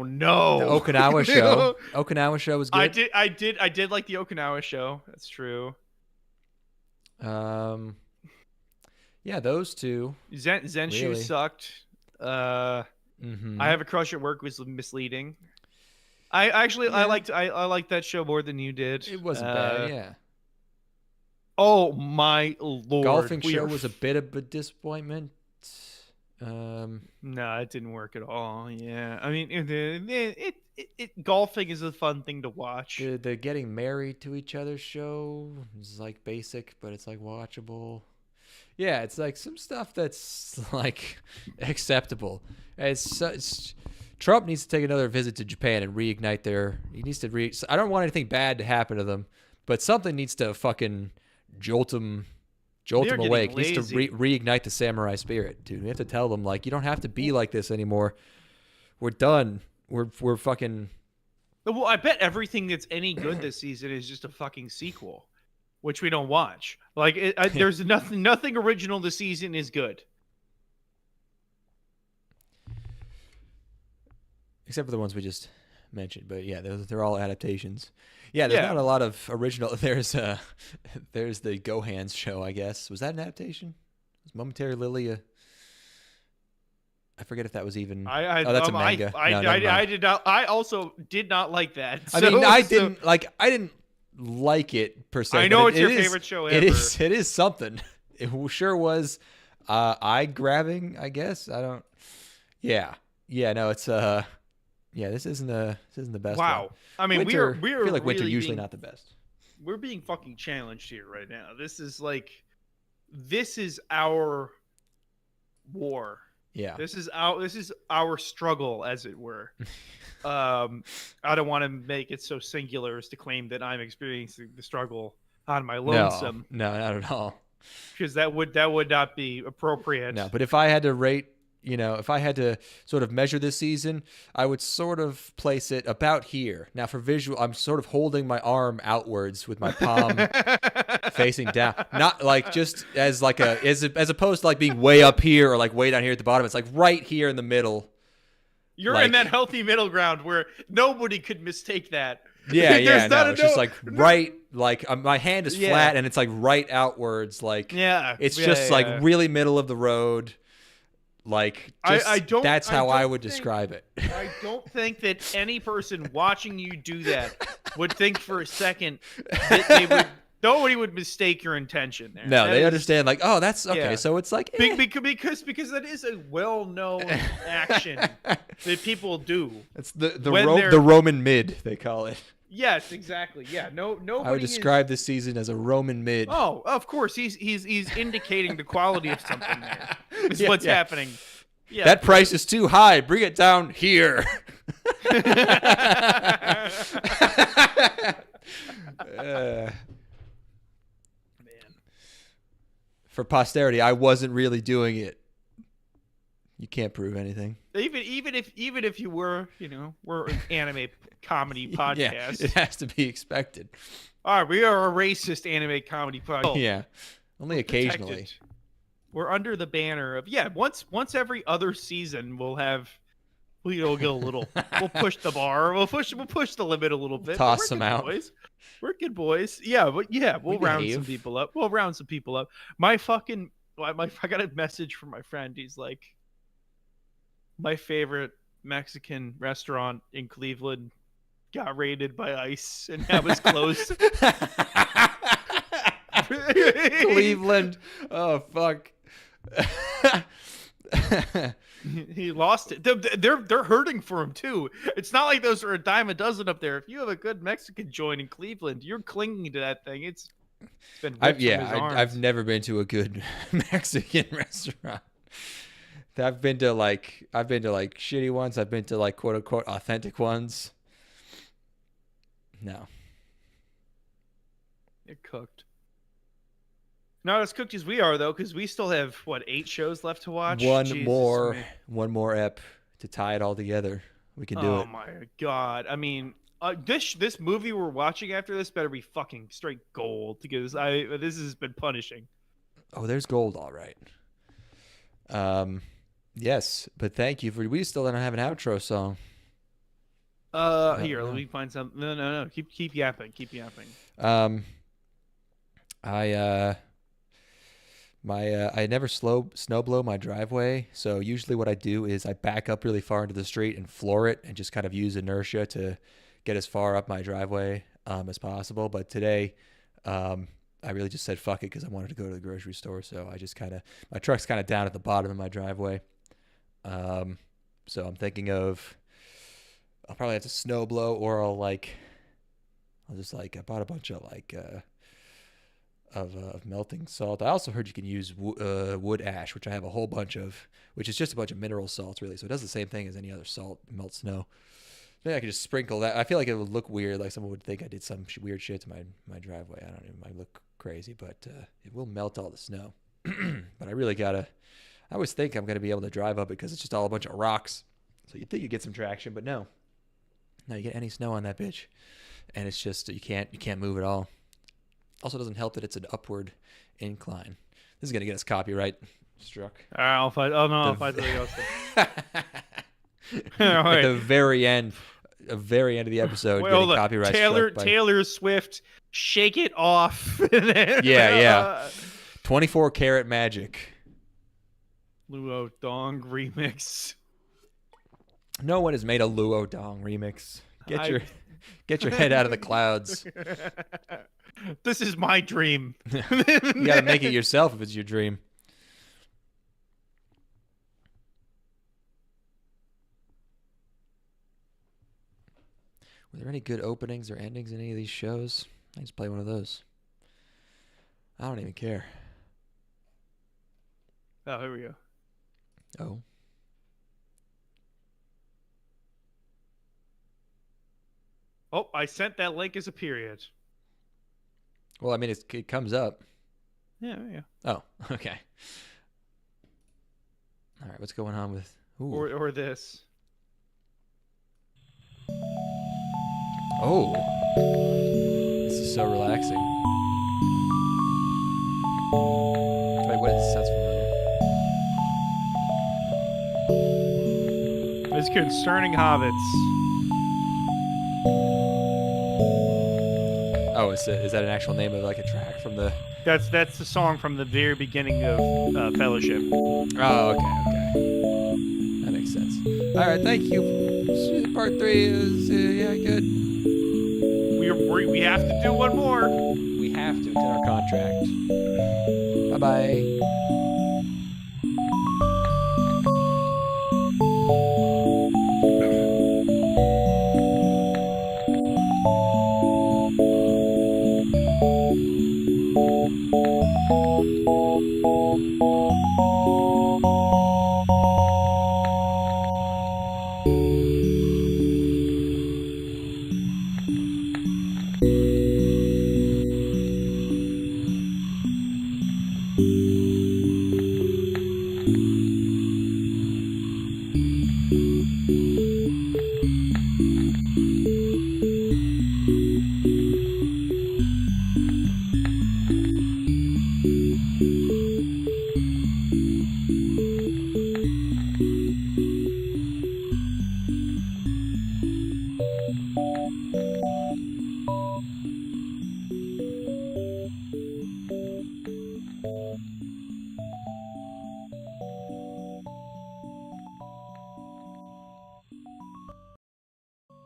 no! The Okinawa show. Okinawa show was good. I did like the Okinawa show. That's true. Yeah, those two. Zenshu really sucked. I Have a Crush at Work was misleading. I liked that show more than you did. It wasn't bad. Yeah. Oh my lord! Golfing show was a bit of a disappointment. No, it didn't work at all. Yeah, I mean, golfing is a fun thing to watch. The getting married to each other show is like basic, but it's like watchable. Yeah, it's like some stuff that's like acceptable. Trump needs to take another visit to Japan and reignite He needs to I don't want anything bad to happen to them, but something needs to fucking jolt them awake. He needs to reignite the samurai spirit, dude. We have to tell them, like, you don't have to be like this anymore. We're done. We're fucking. Well, I bet everything that's any good this season is just a fucking sequel, which we don't watch. Like, there's nothing original this season is good. Except for the ones we just mentioned, but yeah, they're all adaptations. Yeah, there's not a lot of original. There's the Gohan's show, I guess. Was that an adaptation? Was Momentary Lily I forget if that was even. That's a manga. I did not. I also did not like that. I mean, I didn't like it per se. I know it's your favorite show ever. It is something. It sure was eye grabbing, I guess. I don't. Yeah. No, it's Yeah, this isn't the best. Wow. One. I mean, winter, we are I feel like winter really usually not the best. We're being fucking challenged here right now. This is our war. Yeah. This is our struggle, as it were. I don't want to make it so singular as to claim that I'm experiencing the struggle on my lonesome. No, not at all. Because that would not be appropriate. No, but if I had to rate, if I had to sort of measure this season, I would sort of place it about here. Now for visual, I'm sort of holding my arm outwards with my palm facing down. Not like just as like as opposed to like being way up here or like way down here at the bottom. It's like right here in the middle. You're in that healthy middle ground where nobody could mistake that. Yeah. It's just like right, like my hand is flat and it's like right outwards. Like it's just like really middle of the road. Like that's how I would describe it. I don't think that any person watching you do that would think for a second that nobody would mistake your intention there. No, they understand like, oh, that's okay. Yeah. So it's like because that is a well-known action that people do. It's the Roman mid, they call it. Yes, exactly. Yeah, nobody. I would describe this season as a Roman mid. Oh, of course, he's indicating the quality of something there. Is what's happening. Yeah, that price is too high. Bring it down here. Man, for posterity, I wasn't really doing it. You can't prove anything. Even if you were, we're an anime comedy podcast. Yeah, it has to be expected. All right, we are a racist anime comedy podcast. Yeah, only occasionally. Protected. We're under the banner of once every other season we'll get a little. We'll push the bar. We'll push the limit a little bit. Toss them out. Boys. We're good boys. Yeah, but we'll round some people up. I got a message from my friend. He's like, my favorite Mexican restaurant in Cleveland got raided by ICE and now is closed. Cleveland. Oh, fuck. He lost it. They're hurting for him too. It's not like those are a dime a dozen up there. If you have a good Mexican joint in Cleveland, you're clinging to that thing. It's been ripped from his arms. I've never been to a good Mexican restaurant. I've been to like shitty ones. I've been to like quote unquote authentic ones. No. They're cooked. Not as cooked as we are though, because we still have 8 shows left to watch. One more ep to tie it all together. We can do it. Oh my god! I mean, this movie we're watching after this better be fucking straight gold, because this has been punishing. Oh, there's gold, all right. Yes, but thank you for. We still don't have an outro song. Here, let me find some. No. Keep yapping. Keep yapping. I never snow blow my driveway, so usually what I do is I back up really far into the street and floor it and just kind of use inertia to get as far up my driveway as possible. But today, I really just said fuck it because I wanted to go to the grocery store, so I just my truck's kind of down at the bottom of my driveway. So I'm thinking of I'll probably have to snow blow, or I bought a bunch of of melting salt. I also heard you can use wood ash, which I have a whole bunch of, which is just a bunch of mineral salts, really. So it does the same thing as any other salt, melt snow. Maybe I could just sprinkle that. I feel like it would look weird, like someone would think I did some weird shit to my driveway. I don't know, it might look crazy, but it will melt all the snow. But I always think I'm going to be able to drive up it because it's just all a bunch of rocks. So you'd think you get some traction, but no. No, you get any snow on that bitch, and it's just you can't move at all. Also, doesn't help that it's an upward incline. This is gonna get us copyright struck. I'll fight. Oh no, I'll fight something else. At the very end of the episode, getting copyright struck by Taylor Swift. Shake It Off. Yeah. 24 Karat Magic. Luo Dong remix. No one has made a Luo Dong remix. Get your head out of the clouds. This is my dream. You gotta make it yourself if it's your dream. Were there any good openings or endings in any of these shows? I just play one of those. I don't even care. Oh, here we go. Oh. Oh, I sent that link as a period. Well, I mean, it comes up. Yeah. Oh, okay. All right, what's going on with... Ooh. Or this. Oh. This is so relaxing. Wait, what is this? Sounds familiar. It's Concerning Hobbits. Oh, is that an actual name of like a track from the... That's the song from the very beginning of Fellowship. Oh, okay. That makes sense. All right, thank you. Part 3 is, good. We have to do one more. We have to. It's in our contract. Bye-bye.